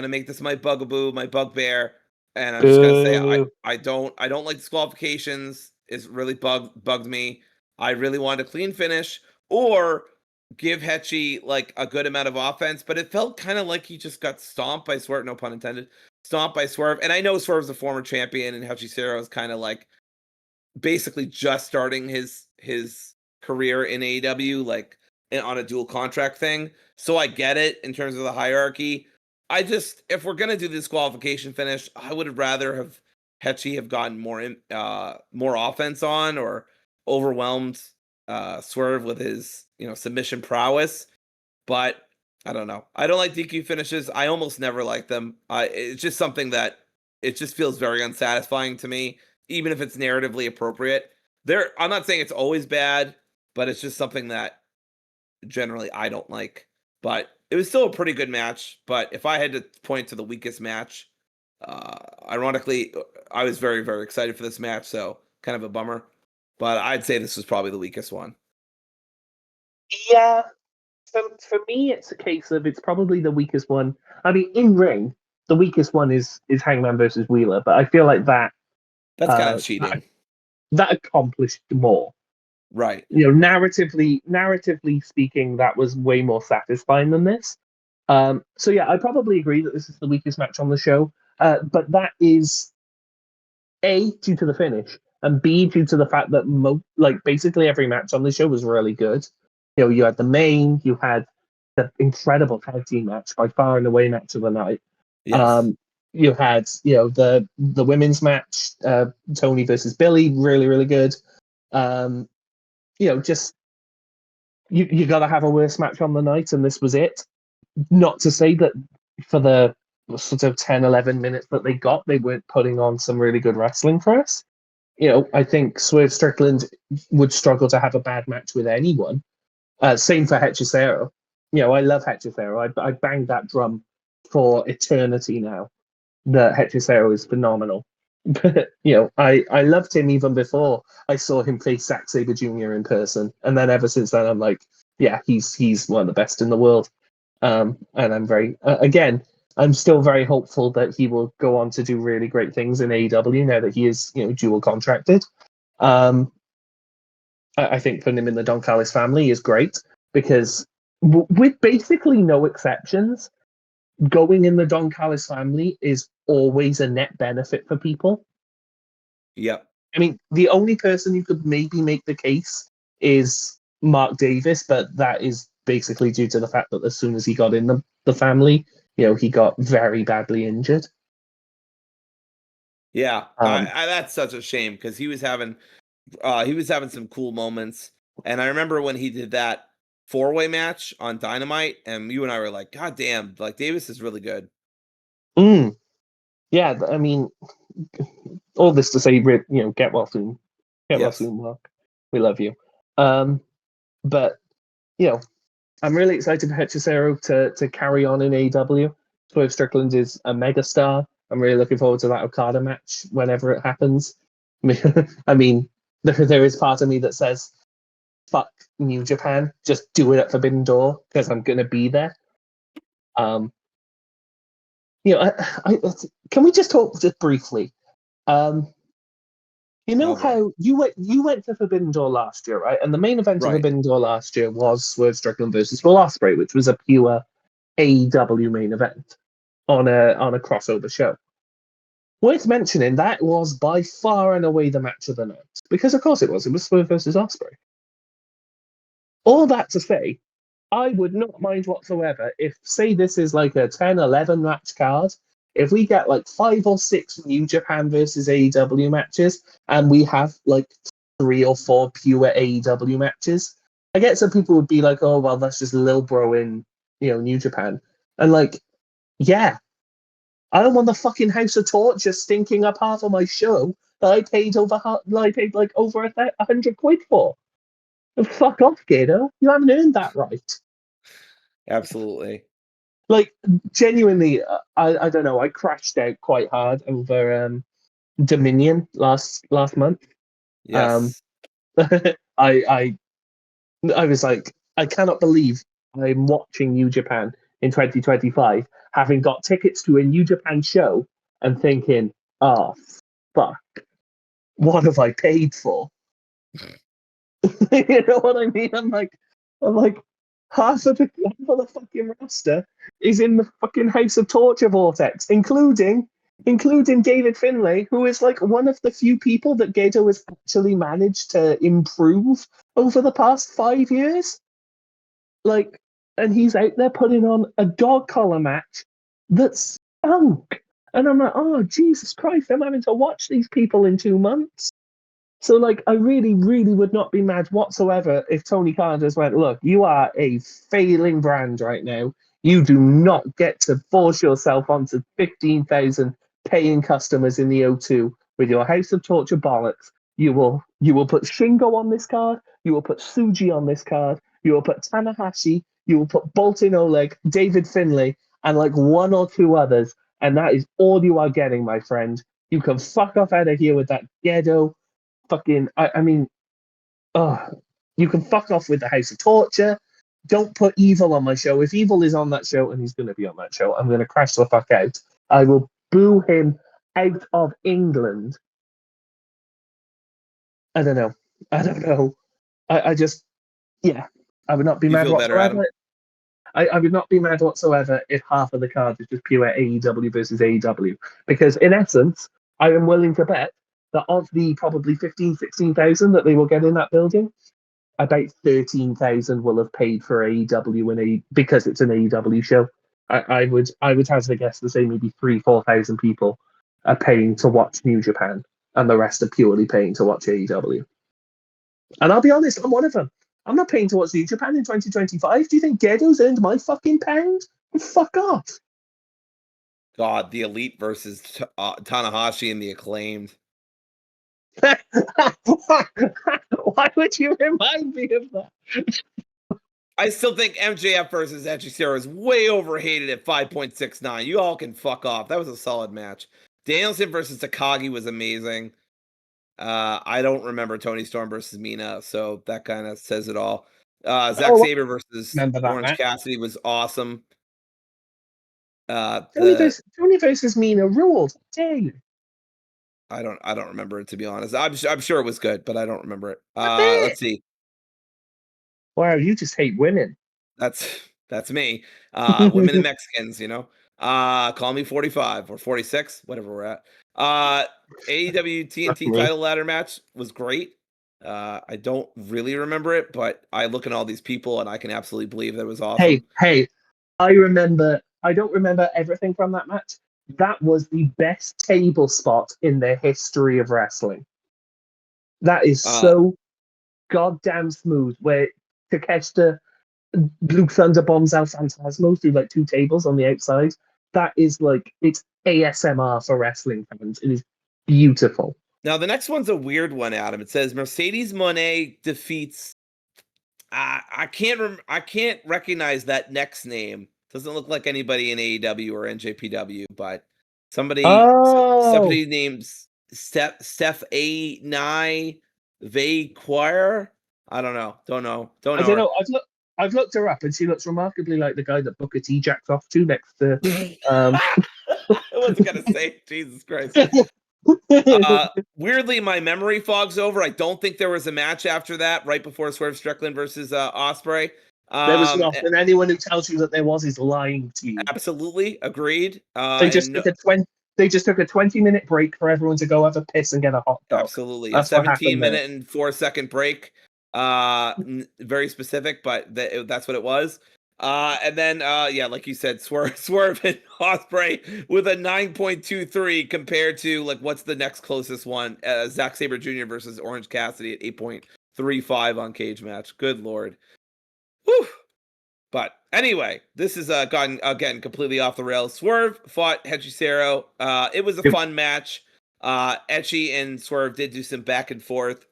make this my bugaboo, my bugbear, and I'm just gonna say I don't like disqualifications. It's really bugged me. I really wanted a clean finish or give Hetchy like a good amount of offense, but it felt kind of like he just got stomped by Swerve, no pun intended. Stomped by Swerve. And I know Swerve's a former champion and Hechicero is kind of like basically just starting his career in AEW, like on a dual contract thing. So I get it in terms of the hierarchy. If we're gonna do this qualification finish, I would rather have Hetchy have gotten more offense on or overwhelmed Swerve with his submission prowess. But I don't know. I don't like DQ finishes. I almost never like them. It's just something that it just feels very unsatisfying to me, even if it's narratively appropriate. I'm not saying it's always bad, but it's just something that generally I don't like. But it was still a pretty good match. But if I had to point to the weakest match, ironically, I was very, very excited for this match, so kind of a bummer. But I'd say this was probably the weakest one. Yeah. For me, it's a case of it's probably the weakest one. I mean, in ring, the weakest one is Hangman versus Wheeler, but I feel like that's kind of cheating. That accomplished more. Right. Narratively speaking, that was way more satisfying than this. So yeah, I probably agree that this is the weakest match on the show. But that is A, due to the finish, and B, due to the fact that basically every match on the show was really good. You had the main, you had the incredible tag team match, by far and away match of the night. Yes. You had the women's match, Tony versus Billy, really, really good. Just you got to have a worse match on the night, and this was it. Not to say that for the sort of 10, 11 minutes that they weren't putting on some really good wrestling for us. I think Swerve Strickland would struggle to have a bad match with anyone. Same for Hechicero. I love Hechicero. I banged that drum for eternity now. That Hechicero is phenomenal. But I loved him even before I saw him face Zack Sabre Jr. in person, and then ever since then I'm like, yeah, he's one of the best in the world. And I'm I'm still very hopeful that he will go on to do really great things in AEW now that he is dual contracted. I think putting him in the Don Callis family is great because with basically no exceptions, going in the Don Callis family is always a net benefit for people. Yep. I mean, the only person who could maybe make the case is Mark Davis, but that is basically due to the fact that as soon as he got in the family, he got very badly injured. Yeah, that's such a shame because he was having some cool moments, and I remember when he did that 4-way match on Dynamite, and you and I were like, "God damn, like Davis is really good." Yeah, I mean, all this to say, get well soon. Get well Yes. soon, Mark. We love you. But, you know, I'm really excited for Hechicero to carry on in AEW. Swerve Strickland is a megastar. I'm really looking forward to that Okada match whenever it happens. I mean, there is part of me that says, fuck New Japan, just do it at Forbidden Door because I'm going to be there. Um, can we just talk just briefly? Um, You know Oh boy. how you went to Forbidden Door last year, right? And the main event of Right. Forbidden Door last year was Swerve Strickland versus Will Ospreay, which was a pure AEW main event on a crossover show. Worth mentioning that was by far and away the match of the night. Because of course it was. It was Swerve versus Ospreay. All that to say, I would not mind whatsoever if, say, this is like a 10, 11 match card. If we get like 5 or 6 New Japan versus AEW matches, and we have like 3 or 4 pure AEW matches, I get some people would be like, oh, well, that's just Lil Bro in, New Japan. And like, yeah, I don't want the fucking House of Torture stinking up half of my show that I paid like over £100 for. Fuck off, Gator. You haven't earned that right. Absolutely. Like, genuinely, I don't know. I crashed out quite hard over Dominion last month. Um, Yes. I I I was like, I cannot believe I'm watching New Japan in 2025, having got tickets to a New Japan show and thinking, oh fuck, what have I paid for? You know what I mean? I'm like, half of the fucking roster is in the fucking House of Torture vortex, including David Finlay, who is like one of the few people that Gato has actually managed to improve over the past 5 years. Like, and he's out there putting on a dog collar match that stunk. And I'm like, oh Jesus Christ, I'm having to watch these people in 2 months. So, like, I really, really would not be mad whatsoever if Tony Khan just went, look, you are a failing brand right now. You do not get to force yourself onto 15,000 paying customers in the O2 with your House of Torture bollocks. You will put Shingo on this card. You will put Suji on this card. You will put Tanahashi. You will put Boltin Oleg, David Finlay, and like 1 or 2 others. And that is all you are getting, my friend. You can fuck off out of here with that ghetto fucking. I mean, oh, you can fuck off with the House of Torture. Don't put Evil on my show. If Evil is on that show, and he's going to be on that show, I'm going to crash the fuck out. I will boo him out of England. I don't know. I don't know. I just, yeah, I would not be You mad feel better, Adam? whatsoever. I would not be mad whatsoever if half of the card is just pure AEW versus AEW. Because in essence, I am willing to bet that of the probably 15, 16,000 that they will get in that building, about 13,000 will have paid for AEW because it's an AEW show. I would hazard a guess to say maybe 3, 4,000 people are paying to watch New Japan, and the rest are purely paying to watch AEW. And I'll be honest, I'm one of them. I'm not paying to watch New Japan in 2025. Do you think Gedo's earned my fucking pound? Fuck off. God, the Elite versus Tanahashi and the Acclaimed. Why would you remind me of that? I still think MJF versus Hechicero is way overhated at 5.69. You all can fuck off. That was a solid match. Danielson versus Takagi was amazing. I don't remember Tony Storm versus Mina, so that kind of says it all. Zack Oh, I Sabre versus remember that Orange match. Cassidy was awesome. Tony The versus Mina ruled. Dare you? I don't remember it, to be honest. I'm sure it was good, but I don't remember it. I bet. Let's see. Wow, you just hate women. That's me. Women and Mexicans, you know. Call me 45 or 46, whatever we're at. AEW Fuck TNT me. title ladder match was great. I don't really remember it, but I look at all these people and I can absolutely believe that it was awesome. Hey, I remember. I don't remember everything from that match. That was the best table spot in the history of wrestling. That is Uh, so goddamn smooth. Where Takeshita Luke Thunder bombs out Phantasmo through like 2 tables on the outside. that is like, it's ASMR for wrestling fans. It is beautiful. Now the next one's a weird one, Adam. It says Mercedes Moné defeats. I can't recognize that next name. Doesn't look like anybody in AEW or NJPW, but somebody names Steph A Nye Vay Choir. I don't know. Don't know. I don't know. I've looked her up, and she looks remarkably like the guy that Booker T jacked off to next to. I wasn't gonna say Jesus Christ. Weirdly, my memory fogs over. I don't think there was a match after that, right before Swerve Strickland versus Ospreay. There was not, and anyone who tells you that there was is lying to you. Absolutely, agreed. They just took a 20-minute break for everyone to go have a piss and get a hot dog. Absolutely, that's a 17-minute and 4-second break. Very specific, but that's what it was. And then, like you said, Swerve and Ospreay with a 9.23 compared to, like, what's the next closest one? Zack Sabre Jr. versus Orange Cassidy at 8.35 on Cage Match. Good Lord. Whew. But anyway, this has gotten, again, completely off the rails. Swerve fought Hechicero. It was a fun match. Etchy and Swerve did do some back and forth,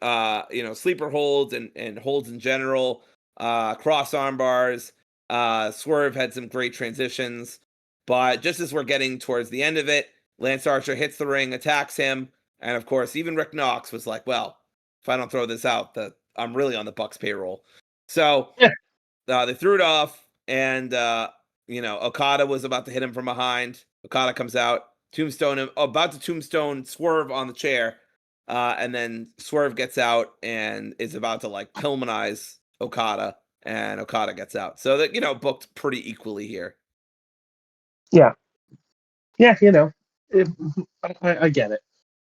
sleeper holds and holds in general, cross arm bars. Swerve had some great transitions, but just as we're getting towards the end of it, Lance Archer hits the ring, attacks him, and of course, even Rick Knox was like, well, if I don't throw this out, I'm really on the Bucks payroll. So they threw it off, and Okada was about to hit him from behind. Okada comes out, tombstone him, about to tombstone Swerve on the chair, and then Swerve gets out and is about to, like, Pillmanize Okada, and Okada gets out. So that, booked pretty equally here. Yeah, I get it.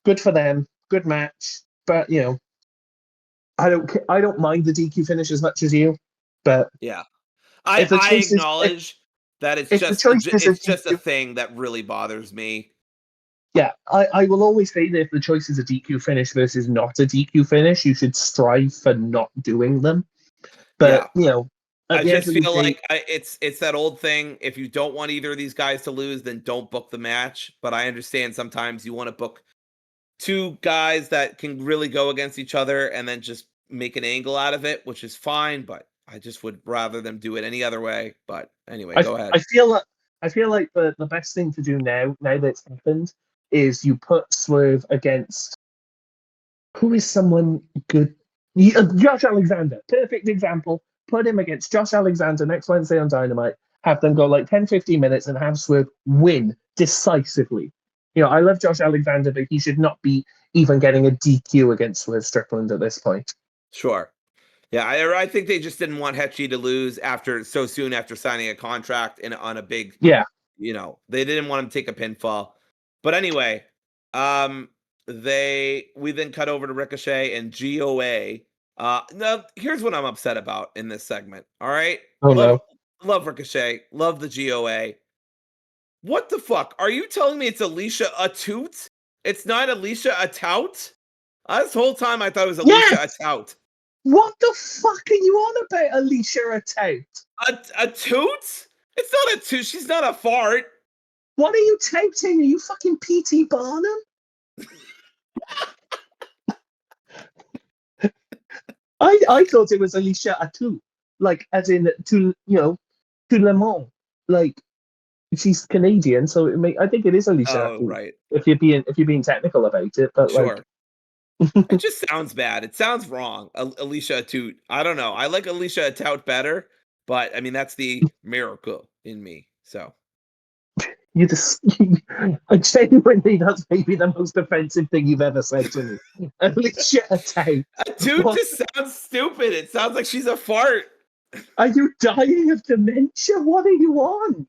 Good for them. Good match, but I don't mind the DQ finish as much as you, but yeah, I acknowledge that it's just a thing that really bothers me. Yeah, I will always say that if the choice is a DQ finish versus not a DQ finish, you should strive for not doing them. But I just feel like it's that old thing. If you don't want either of these guys to lose, then don't book the match. But I understand sometimes you want to book two guys that can really go against each other and then just make an angle out of it, which is fine. But I just would rather them do it any other way. But anyway, go ahead. I feel like the best thing to do now that it's happened, is you put Swerve against, who is someone good? Josh Alexander. Perfect example. Put him against Josh Alexander next Wednesday on Dynamite. Have them go like 10-15 minutes and have Swerve win decisively. I love Josh Alexander, but he should not be even getting a DQ against Swerve Strickland at this point. Sure. Yeah, I think they just didn't want Hetchy to lose so soon after signing a contract on a big. Yeah. They didn't want him to take a pinfall. But anyway, we then cut over to Ricochet and GOA. Now, here's what I'm upset about in this segment. All right. Love Ricochet. Love the GOA. What the fuck? Are you telling me it's Alicia Atout? It's not Alicia Atout? This whole time I thought it was Alicia Atout. What the fuck are you on about, Alicia Atout? Atout? It's not a toot. She's not a fart. What are you touting? Are you fucking P.T. Barnum? I thought it was Alicia Atout, like as in to Le Mans, like she's Canadian, so I think it is Alicia Atout. Right. If you're being technical about it, but sure. It just sounds bad. It sounds wrong. Alicia Atout. I don't know. I like Alicia Atout better, but I mean that's the miracle in me. So. Genuinely, that's maybe the most offensive thing you've ever said to me. Alicia Atout. Atout just sounds stupid. It sounds like she's a fart. Are you dying of dementia? What are you on?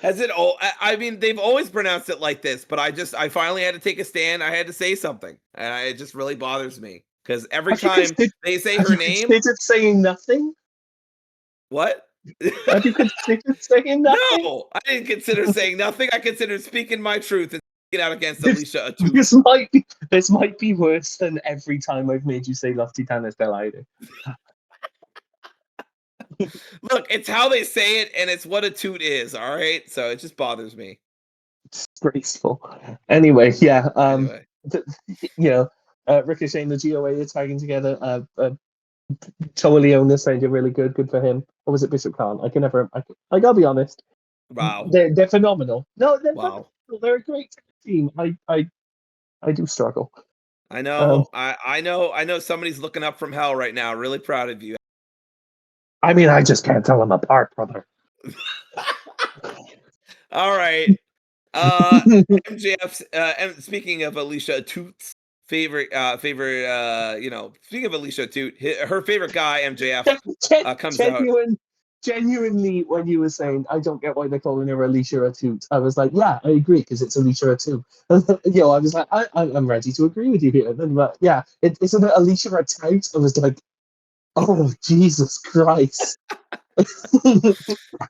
Has it all? I mean, they've always pronounced it like this, but I finally had to take a stand. I had to say something, and it just really bothers me because every time they say her name, considered saying nothing. What? Have you considered saying nothing? No, I didn't consider saying nothing. I considered speaking my truth and speaking out against Alicia Atout. This might be worse than every time I've made you say Lofty Tannis Del Aire. Look, it's how they say it, and it's what a toot is. All right, so it just bothers me. Disgraceful. Anyway, yeah. Anyway, th- you know, Ricochet and the GOA are tagging together. Toa Leona sounded really good. Good for him. Or was it Bishop Khan? I can never. I gotta be honest. wow, They're phenomenal. No, they're wow. phenomenal. They're a great team. I do struggle. I Um, know, I know. Somebody's looking up from hell right now. Really proud of you. I mean, I just can't tell them apart, brother. All right. Uh, MJF's. Speaking of Alicia Toot's favorite. Speaking of Alicia Toot, her favorite guy, MJF, comes out. Genuinely, when you were saying, I don't get why they're calling her Alicia Atut, I was like, yeah, I agree, because it's Alicia Atut. I was like, I'm ready to agree with you here. Then, but yeah, isn't it Alicia Atut? I was like, oh, Jesus Christ.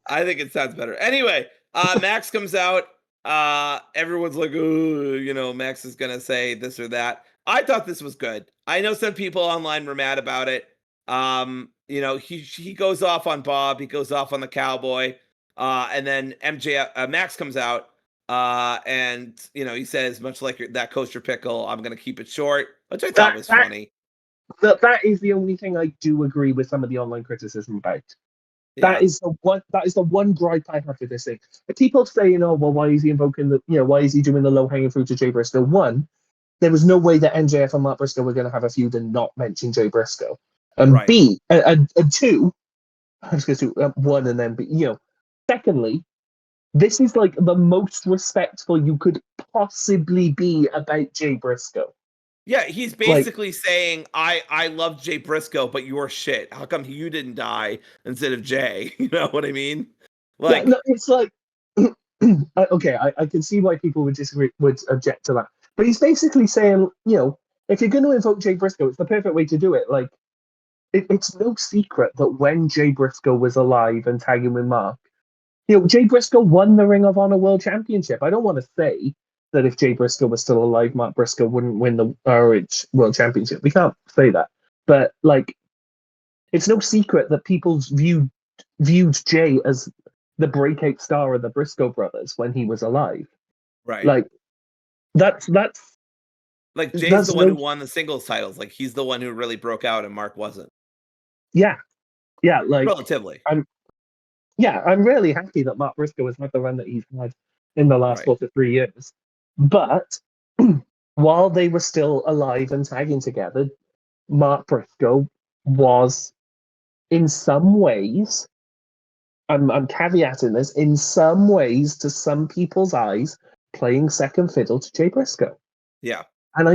I think it sounds better. Anyway, Max comes out. Everyone's like, oh, Max is gonna say this or that. I thought this was good. I know some people online were mad about it. He goes off on Bob, he goes off on the cowboy, and then Max comes out, and he says, much like that kosher pickle, I'm gonna keep it short, which I thought that, was that, funny. that is the only thing I do agree with some of the online criticism about. Yeah, That is the one gripe I have with this thing. People saying, "Oh, well, why is he invoking why is he doing the low hanging fruit to Jay Briscoe?" One, there was no way that MJF and Mark Briscoe were going to have a feud and not mention Jay Briscoe. And right. B, and two, I was going to do one and then B. Secondly, this is like the most respectful you could possibly be about Jay Briscoe. Yeah, he's Like, basically saying, I love Jay Briscoe, but you're shit. How come you didn't die instead of Jay?" You know what I mean? yeah, Like, no, it's like, okay, I can see why people would disagree, would object to that. But he's basically saying, if you're going to invoke Jay Briscoe, it's the perfect way to do it. Like, it's no secret that when Jay Briscoe was alive and tagging with Mark, Jay Briscoe won the Ring of Honor World Championship. I don't want to say that if Jay Briscoe was still alive, Mark Briscoe wouldn't win the ROH World Championship. We can't say that. But, like, it's no secret that people viewed Jay as the breakout star of the Briscoe brothers when he was alive. right. Like, that's that's Like Jay's the that's one who no won the singles titles. Like he's the one who really broke out and Mark wasn't. yeah, yeah, like Relatively. I'm I'm really happy that Mark Briscoe has had the run that he's had in the last Right. 4 to 3 years. But while they were still alive and tagging together, Mark Briscoe was in some ways, I'm caveating this, in some ways, to some people's eyes, playing second fiddle to Jay Briscoe. Yeah. And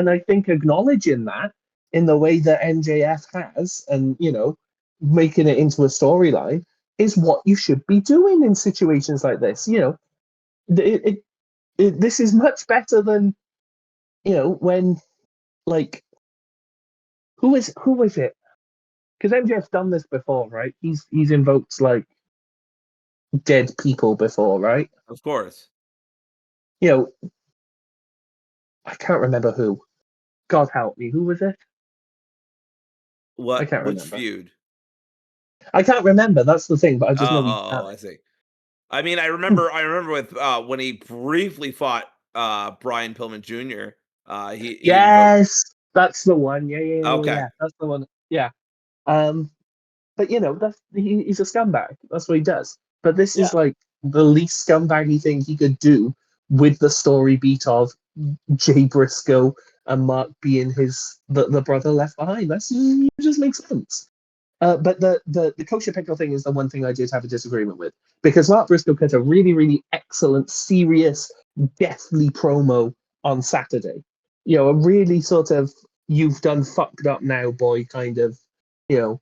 I think acknowledging that in the way that MJF has, and making it into a storyline, is what you should be doing in situations like this. It, this is much better than when, like, who is it? Because MJF's done this before, right? He's invoked like dead people before, right? Of course. You know, I can't remember who. God help me, who was it? I What can't which remember. feud? I can't remember. That's the thing, but I just know he's done I it. see. I mean, I remember with when he briefly fought Brian Pillman Jr. He invoked. Yes, that's the one. Okay. Yeah. That's the one. Yeah. Um, but he's a scumbag. That's what he does. But this Yeah. is like the least scumbaggy thing he could do with the story beat of Jay Briscoe and Mark being the brother left behind. It just makes sense. But the kosher pickle thing is the one thing I did have a disagreement with, because Mark Briscoe cut a really, really excellent, serious, deathly promo on Saturday. A really sort of you've done fucked up now, boy, kind of, you know,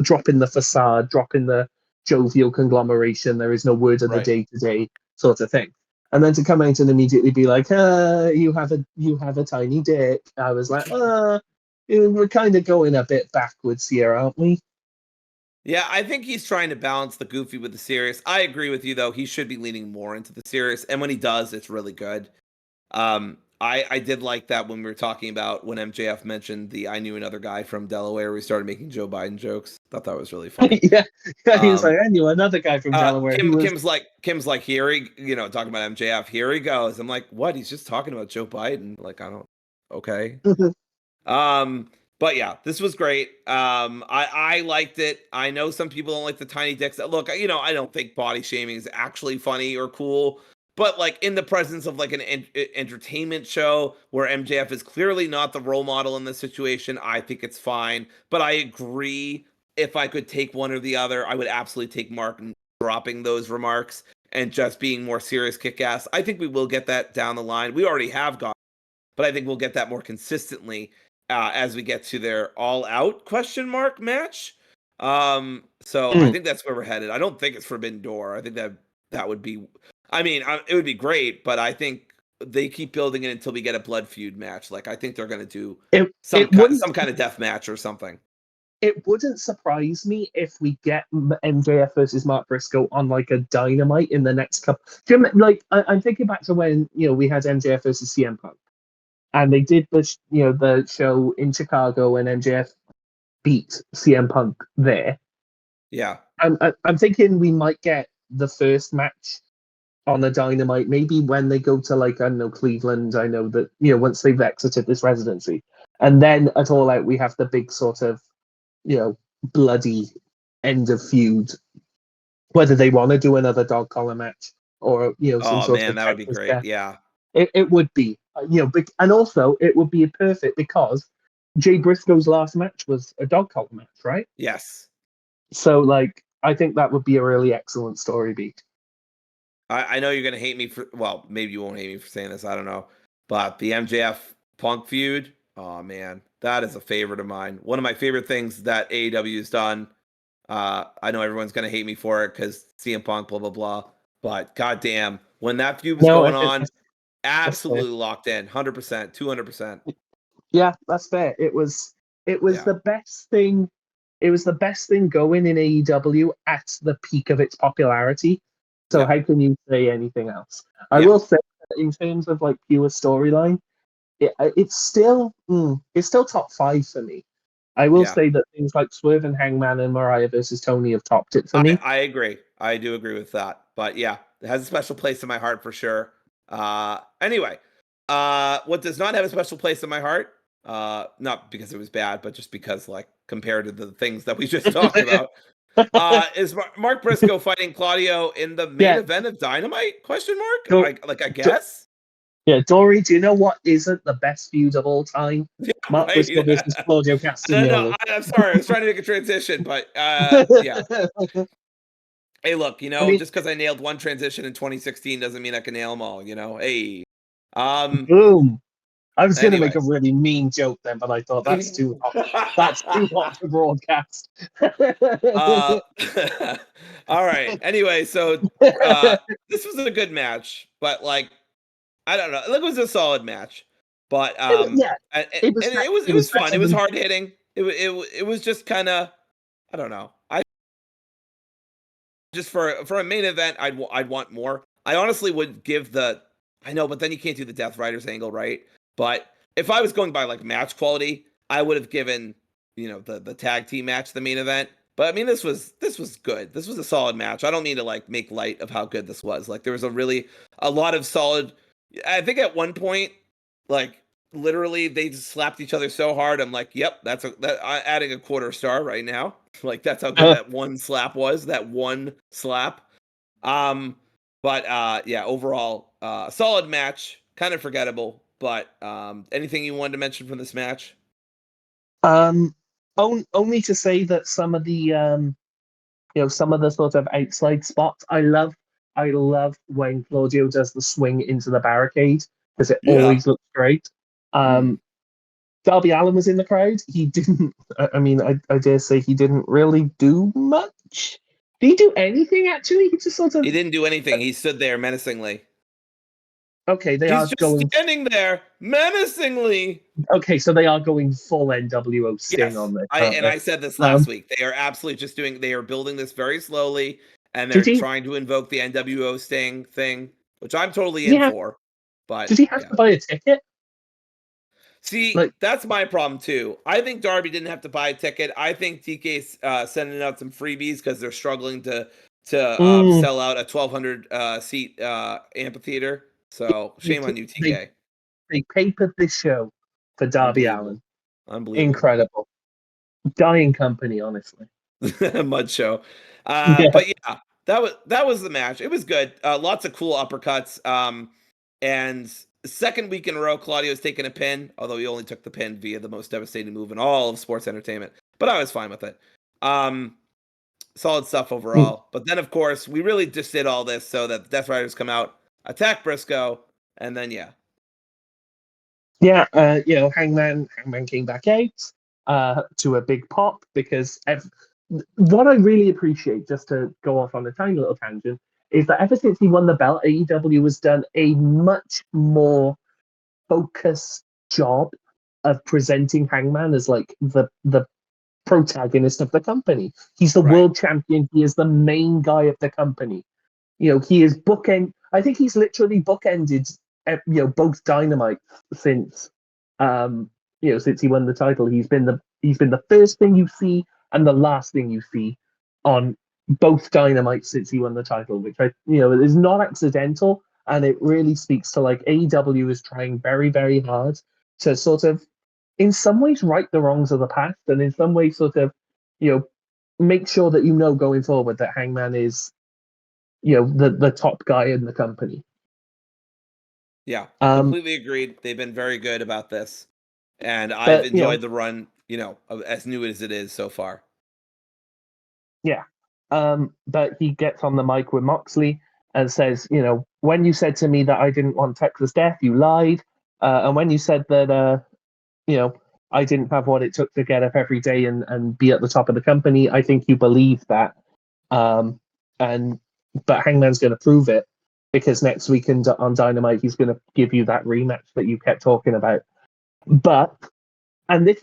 dropping the facade, dropping the jovial conglomeration. There is no word of the Right. day today sort of thing. And then to come out and immediately be like, you have a tiny dick. I was like, we're kind of going a bit backwards here, aren't we? Yeah, I think he's trying to balance the goofy with the serious. I agree with you though. He should be leaning more into the serious, and when he does, it's really good. I did like that when we were talking about when MJF mentioned the I knew another guy from Delaware. We started making Joe Biden jokes. Thought that was really funny. Yeah, he was like, I knew another guy from Delaware. Kim's like, here he, talking about MJF. Here he goes. I'm like, what? He's just talking about Joe Biden. Like, I don't. Okay. But yeah, this was great. I liked it. I know some people don't like the tiny dicks. Look, I don't think body shaming is actually funny or cool. But like in the presence of like an entertainment show where MJF is clearly not the role model in this situation, I think it's fine. But I agree. If I could take one or the other, I would absolutely take Mark dropping those remarks and just being more serious kick-ass. I think we will get that down the line. We already have got, but I think we'll get that more consistently as we get to their all-out question mark match. So I think that's where we're headed. I don't think it's Forbidden Door. I think that would be. I mean, it would be great, but I think they keep building it until we get a blood feud match. Like I think they're going to do some kind of death match or something. It wouldn't surprise me if we get MJF versus Mark Briscoe on like a Dynamite in the next couple. Like I'm thinking back to when we had MJF versus CM Punk, and they did the show in Chicago, and MJF beat CM Punk there. Yeah, I'm thinking we might get the first match on the Dynamite, maybe when they go to like, I don't know, Cleveland. I know that once they've exited this residency, and then at All Out we have the big sort of bloody end of feud, whether they want to do another dog collar match or some sort of that would be great. death. Yeah, it would be and also it would be perfect because Jay Briscoe's last match was a dog collar match, right? Yes. So like I think that would be a really excellent story beat. I know you're gonna hate me for, well, maybe you won't hate me for saying this, I don't know, but the MJF Punk feud, oh man, that is a favorite of mine. One of my favorite things that AEW has done. I know everyone's gonna hate me for it because CM Punk, blah blah blah, but goddamn, when that feud was going on, absolutely locked in, 100%, 200%. Yeah, that's fair. It was the best thing. It was the best thing going in AEW at the peak of its popularity. So how can you say anything else? I will say that in terms of like pure storyline, it's still top 5 for me. I will say that things like Swerve and Hangman and Mariah versus Tony have topped it for me. I agree. I do agree with that. But yeah, it has a special place in my heart for sure. Anyway, what does not have a special place in my heart? Not because it was bad, but just because like compared to the things that we just talked about. Is Mark Briscoe fighting Claudio in the main event of Dynamite? Question mark? I guess. Yeah, Dory, do you know what isn't the best feud of all time? Yeah, Mark Briscoe versus Claudio Castagnoli. No, I'm sorry. I was trying to make a transition, but yeah. Hey, look, just because I nailed one transition in 2016 doesn't mean I can nail them all, Hey. Boom. I was going to make a really mean joke then, but I thought that's too hot. That's too hot to broadcast. All right. Anyway, so this was a good match, but like, I don't know. It was a solid match, but it was fun. It was hard hitting. It was just kind of, I don't know. Just for a main event, I'd want more. I honestly would give I know, but then you can't do the Death Riders angle, right? But if I was going by like match quality, I would have given the tag team match the main event. But I mean, this was good. This was a solid match. I don't mean to like make light of how good this was. Like there was a lot of solid. I think at one point, like literally, they just slapped each other so hard. I'm like, yep, adding a quarter star right now. Like that's how good that one slap was. That one slap. But yeah, overall, solid match. Kind of forgettable. But anything you wanted to mention from this match? Only to say that some of the some of the sort of outside spots I love when Claudio does the swing into the barricade because it always looks great. Darby Allin was in the crowd. He didn't. I mean, I dare say he didn't really do much. Did he do anything actually? He just sort of. He didn't do anything. He stood there menacingly. Okay, He's just standing there menacingly. Okay, so they are going full NWO Sting on this. I said this last week. They are absolutely just they are building this very slowly, and they're trying to invoke the NWO Sting thing, which I'm totally in for. But did he have to buy a ticket? See, Like, that's my problem too. I think Darby didn't have to buy a ticket. I think TK's sending out some freebies because they're struggling to sell out a 1,200 seat amphitheater. So shame on you, TK. they papered this show for Darby Unbelievable, Allin. unbelievable. Incredible. Dying company, honestly. Mud show. Yeah. But yeah, that was the match. It was good. Lots of cool uppercuts. And second week in a row, Claudio's taken a pin, although he only took the pin via the most devastating move in all of sports entertainment. But I was fine with it. Solid stuff overall. But then, of course, we really just did all this so that the Death Riders come out, attack Briscoe, and then Yeah, Hangman came back out to a big pop because what I really appreciate, just to go off on a tiny little tangent, is that ever since he won the belt, AEW has done a much more focused job of presenting Hangman as like the protagonist of the company. He's the right. world champion. He is the main guy of the company. He is bookend. I think he's literally bookended, both Dynamite since, since he won the title. He's been the first thing you see and the last thing you see on both Dynamite since he won the title, which is not accidental, and it really speaks to like AEW is trying very, very hard to sort of, in some ways, right the wrongs of the past, and in some ways, sort of, make sure that going forward that Hangman is the top guy in the company. Yeah, completely agreed. They've been very good about this, and I've But enjoyed the run, as new as it is so far. Yeah. But he gets on the mic with Moxley and says, when you said to me that I didn't want Texas Death, you lied. And when you said that, I didn't have what it took to get up every day and be at the top of the company, I think you believe that. But Hangman's going to prove it because next week on Dynamite, he's going to give you that rematch that you kept talking about. But and this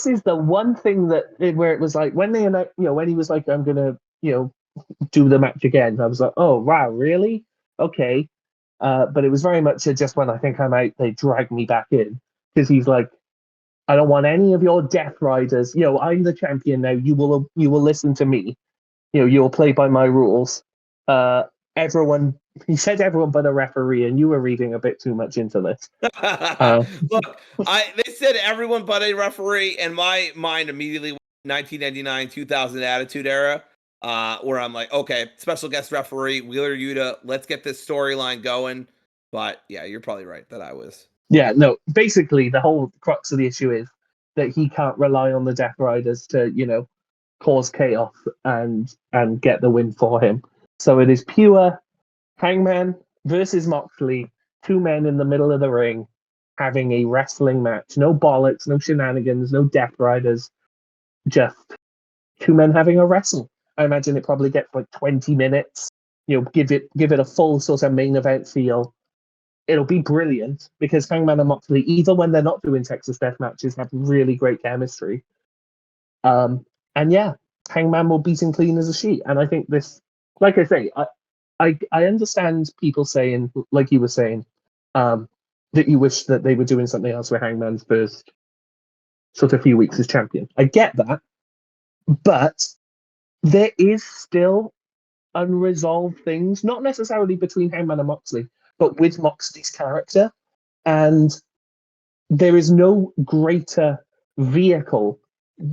is the one thing where it was like when they when he was like, I'm gonna do the match again, I was like, oh wow, really? Okay. But it was very much just when I think I'm out, they drag me back in because he's like, I don't want any of your Death Riders. I'm the champion now. You will listen to me. You'll play by my rules. Everyone, he said everyone but a referee, and you were reading a bit too much into this. Look, they said everyone but a referee, and my mind immediately went 1999, 2000 Attitude Era, where I'm like, okay, special guest referee Wheeler Yuta, let's get this storyline going. But yeah, you're probably right that I was. Yeah, no. Basically, the whole crux of the issue is that he can't rely on the Death Riders to, cause chaos and get the win for him. So it is pure Hangman versus Moxley, two men in the middle of the ring having a wrestling match. No bollocks, no shenanigans, no Death Riders, just two men having a wrestle. I imagine it probably gets like 20 minutes. Give it a full sort of main event feel. It'll be brilliant because Hangman and Moxley, even when they're not doing Texas Death matches, have really great chemistry. And yeah, Hangman will beat him clean as a sheet. And I think this, like I say, I understand people saying, like you were saying, that you wish that they were doing something else with Hangman's first sort of few weeks as champion. I get that, but there is still unresolved things, not necessarily between Hangman and Moxley, but with Moxley's character. And there is no greater vehicle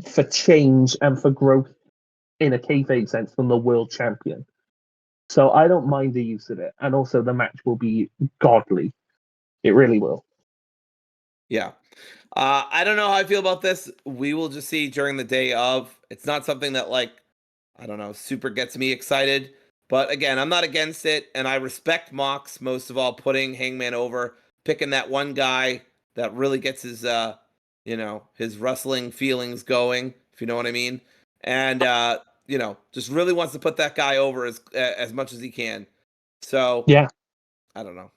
for change and for growth in a kayfabe sense than the world champion. So I don't mind the use of it. And also the match will be godly. It really will. Yeah. I don't know how I feel about this. We will just see during the day of. It's not something that, like, I don't know, super gets me excited. But again, I'm not against it. And I respect Mox, most of all, putting Hangman over, picking that one guy that really gets his, his wrestling feelings going, if you know what I mean. And, just really wants to put that guy over as much as he can. So, Yeah. I don't know.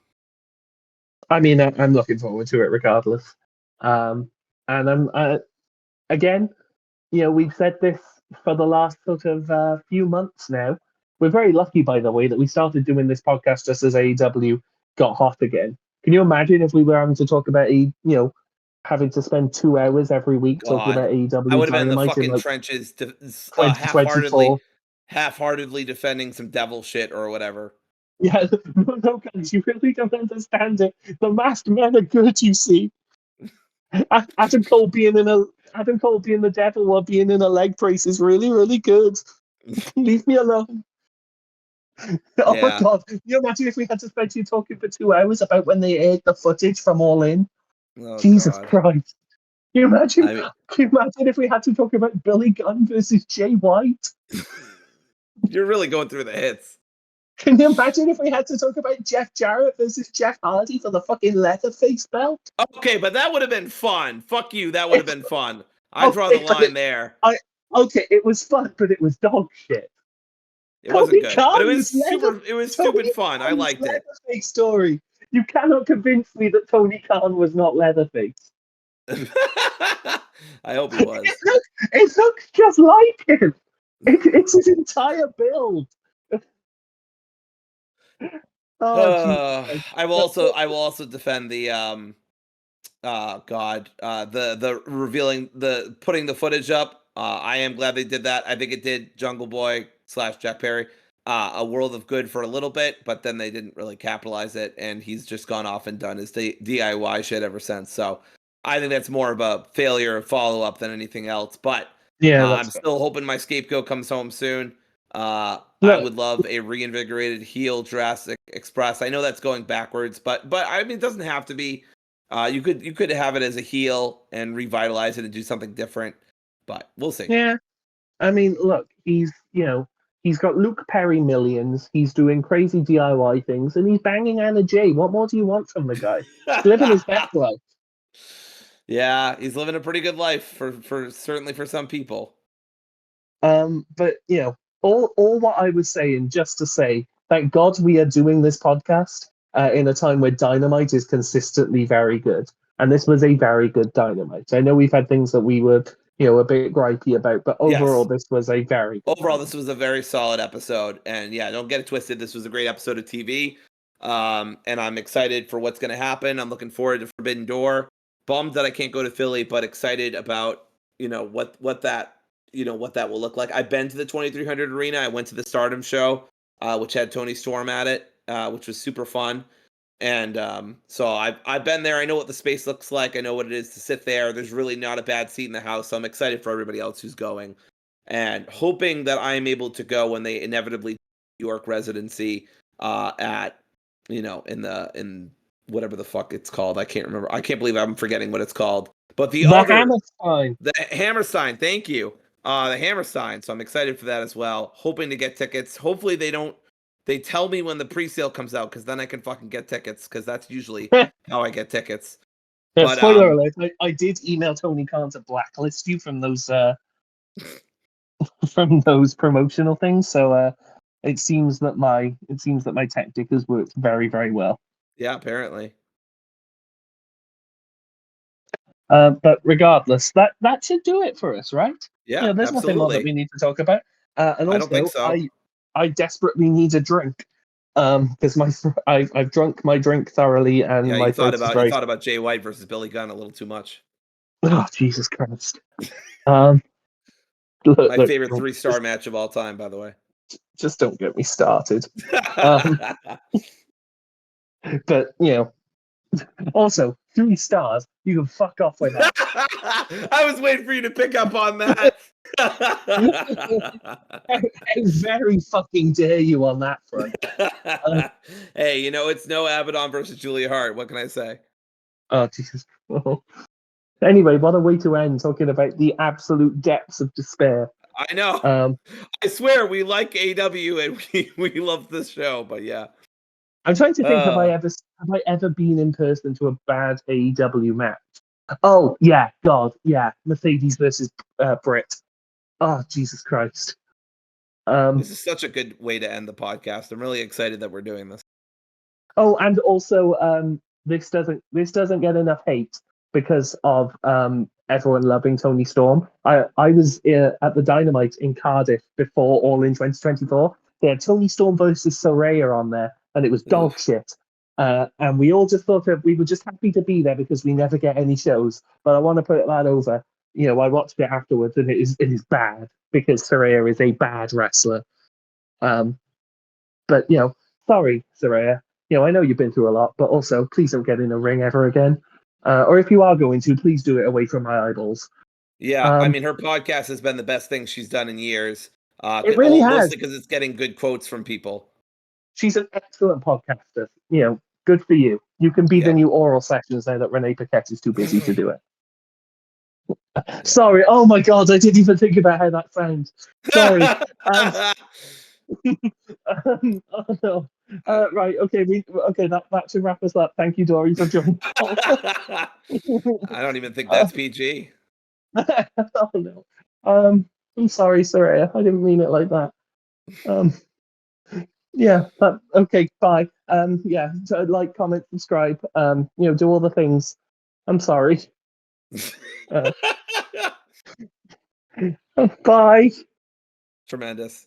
I mean, I'm looking forward to it regardless. And I'm again, we've said this for the last sort of few months now. We're very lucky, by the way, that we started doing this podcast just as AEW got hot again. Can you imagine if we were having to talk about having to spend 2 hours every week talking God, about I AEW would have been in the Dynamite in fucking like trenches, half-heartedly, 2024. half-heartedly defending some devil shit or whatever. Yeah, no, guys, you really don't understand it. The masked men are good, you see. Adam Cole being in a Adam Cole being the devil while being in a leg brace is really, really good. Leave me alone. Oh my Yeah. god. Can you imagine if we had to spend you talking for 2 hours about when they aired the footage from All In? Oh Jesus God. Christ. Can you imagine? I mean, Can you imagine if we had to talk about Billy Gunn versus Jay White? you're really going through the hits. Can you imagine if we had to talk about Jeff Jarrett versus Jeff Hardy for the fucking Leatherface belt? Okay, but that would have been fun. Fuck you, that would have been fun. I draw the Okay, but line there. it was fun, but it was dog shit. It wasn't Tony good, but Khan was leather. it was stupid Tony fun. I Khan was liked it. Leatherface story. You cannot convince me that Tony Khan was not Leatherface. I hope he was. It looks just like him. It's his entire build. Oh, Jesus. I will also defend the God, the revealing the putting the footage up. I am glad they did that. I think it did Jungle Boy / Jack Perry a world of good for a little bit, but then they didn't really capitalize it, and he's just gone off and done his DIY shit ever since. So I think that's more of a failure of follow up than anything else. But Yeah, I'm that's fair. still hoping my scapegoat comes home soon. I Look, would love a reinvigorated heel Jurassic Express. I know that's going backwards, but I mean, it doesn't have to be. You could have it as a heel and revitalize it and do something different, but we'll see. yeah. I mean, look, he's got Luke Perry millions. He's doing crazy DIY things, and he's banging Anna Jay. What more do you want from the guy? He's living his best life. Yeah, he's living a pretty good life for certainly for some people. But all what I was saying, just to say, thank God we are doing this podcast in a time where Dynamite is consistently very good, and this was a very good Dynamite. I know we've had things that we were, a bit gripey about, but overall, Yes. this was a very good Overall, Dynamite. this was a very solid episode, and yeah, don't get it twisted. This was a great episode of TV, and I'm excited for what's going to happen. I'm looking forward to Forbidden Door. Bummed that I can't go to Philly, but excited about what that what that will look like. I've been to the 2300 Arena. I went to the Stardom show, which had Tony Storm at it, which was super fun. And so I've been there. I know what the space looks like. I know what it is to sit there. There's really not a bad seat in the house. So I'm excited for everybody else who's going, and hoping that I am able to go when they inevitably do New York residency at in whatever the fuck it's called. I can't remember. I can't believe I'm forgetting what it's called. But the Hammerstein. Hammerstein. Thank you. The Hammerstein. So I'm excited for that as well. Hoping to get tickets. Hopefully they don't. They tell me when the pre-sale comes out, because then I can fucking get tickets, because that's usually how I get tickets. Yeah, But spoiler alert! I did email Tony Khan to blacklist you from those from those promotional things. So it seems that my tactic has worked very, very well. yeah, apparently. But regardless, that should do it for us, right? Yeah, There's nothing more that absolutely. we need to talk about. And I don't think also, so. I desperately need a drink because I've drunk my drink thoroughly and Yeah, my throat is very. you thought about Jay White versus Billy Gunn a little too much. Oh, Jesus Christ! Um, look, My look, favorite 3-star match of all time, by the way. just don't get me started. But also 3 stars. You can fuck off with that. I was waiting for you to pick up on that. How very fucking dare you on that front? Hey, it's no Abaddon versus Julia Hart. What can I say? Oh, Jesus. Anyway, what a way to end talking about the absolute depths of despair. I know. I swear we like AEW and we love this show, but yeah. I'm trying to think, have I ever been in person to a bad AEW match? Oh, yeah, God, yeah. Mercedes versus Britt. Oh, Jesus Christ. This is such a good way to end the podcast. I'm really excited that we're doing this. Oh, and also, this doesn't get enough hate because of everyone loving Tony Storm. I was at the Dynamite in Cardiff before All In 2024. They had Tony Storm versus Soraya on there, and it was dog shit. And we all just thought that we were just happy to be there because we never get any shows. But I want to put that over. You know, I watched it afterwards, and it is bad because Saraya is a bad wrestler. But you know, sorry, Saraya. You know, I know you've been through a lot, but also please don't get in a ring ever again. Or if you are going to, please do it away from my eyeballs. Yeah, I mean, her podcast has been the best thing she's done in years. It really has. Mostly because it's getting good quotes from people. She's an excellent podcaster. You know, good for you. You can be the new oral sessions now that Renee Paquette is too busy to do it. Yeah. Sorry. Oh my God, I didn't even think about how that sounds. Sorry. Oh no. Right. Okay. That should wrap us up. Thank you, Dory, for joining. I don't even think that's PG. Oh no. I'm sorry, Saraya. I didn't mean it like that. Yeah. Okay. Bye. Yeah. So like, comment, subscribe. You know, do all the things. I'm sorry. Bye. Tremendous.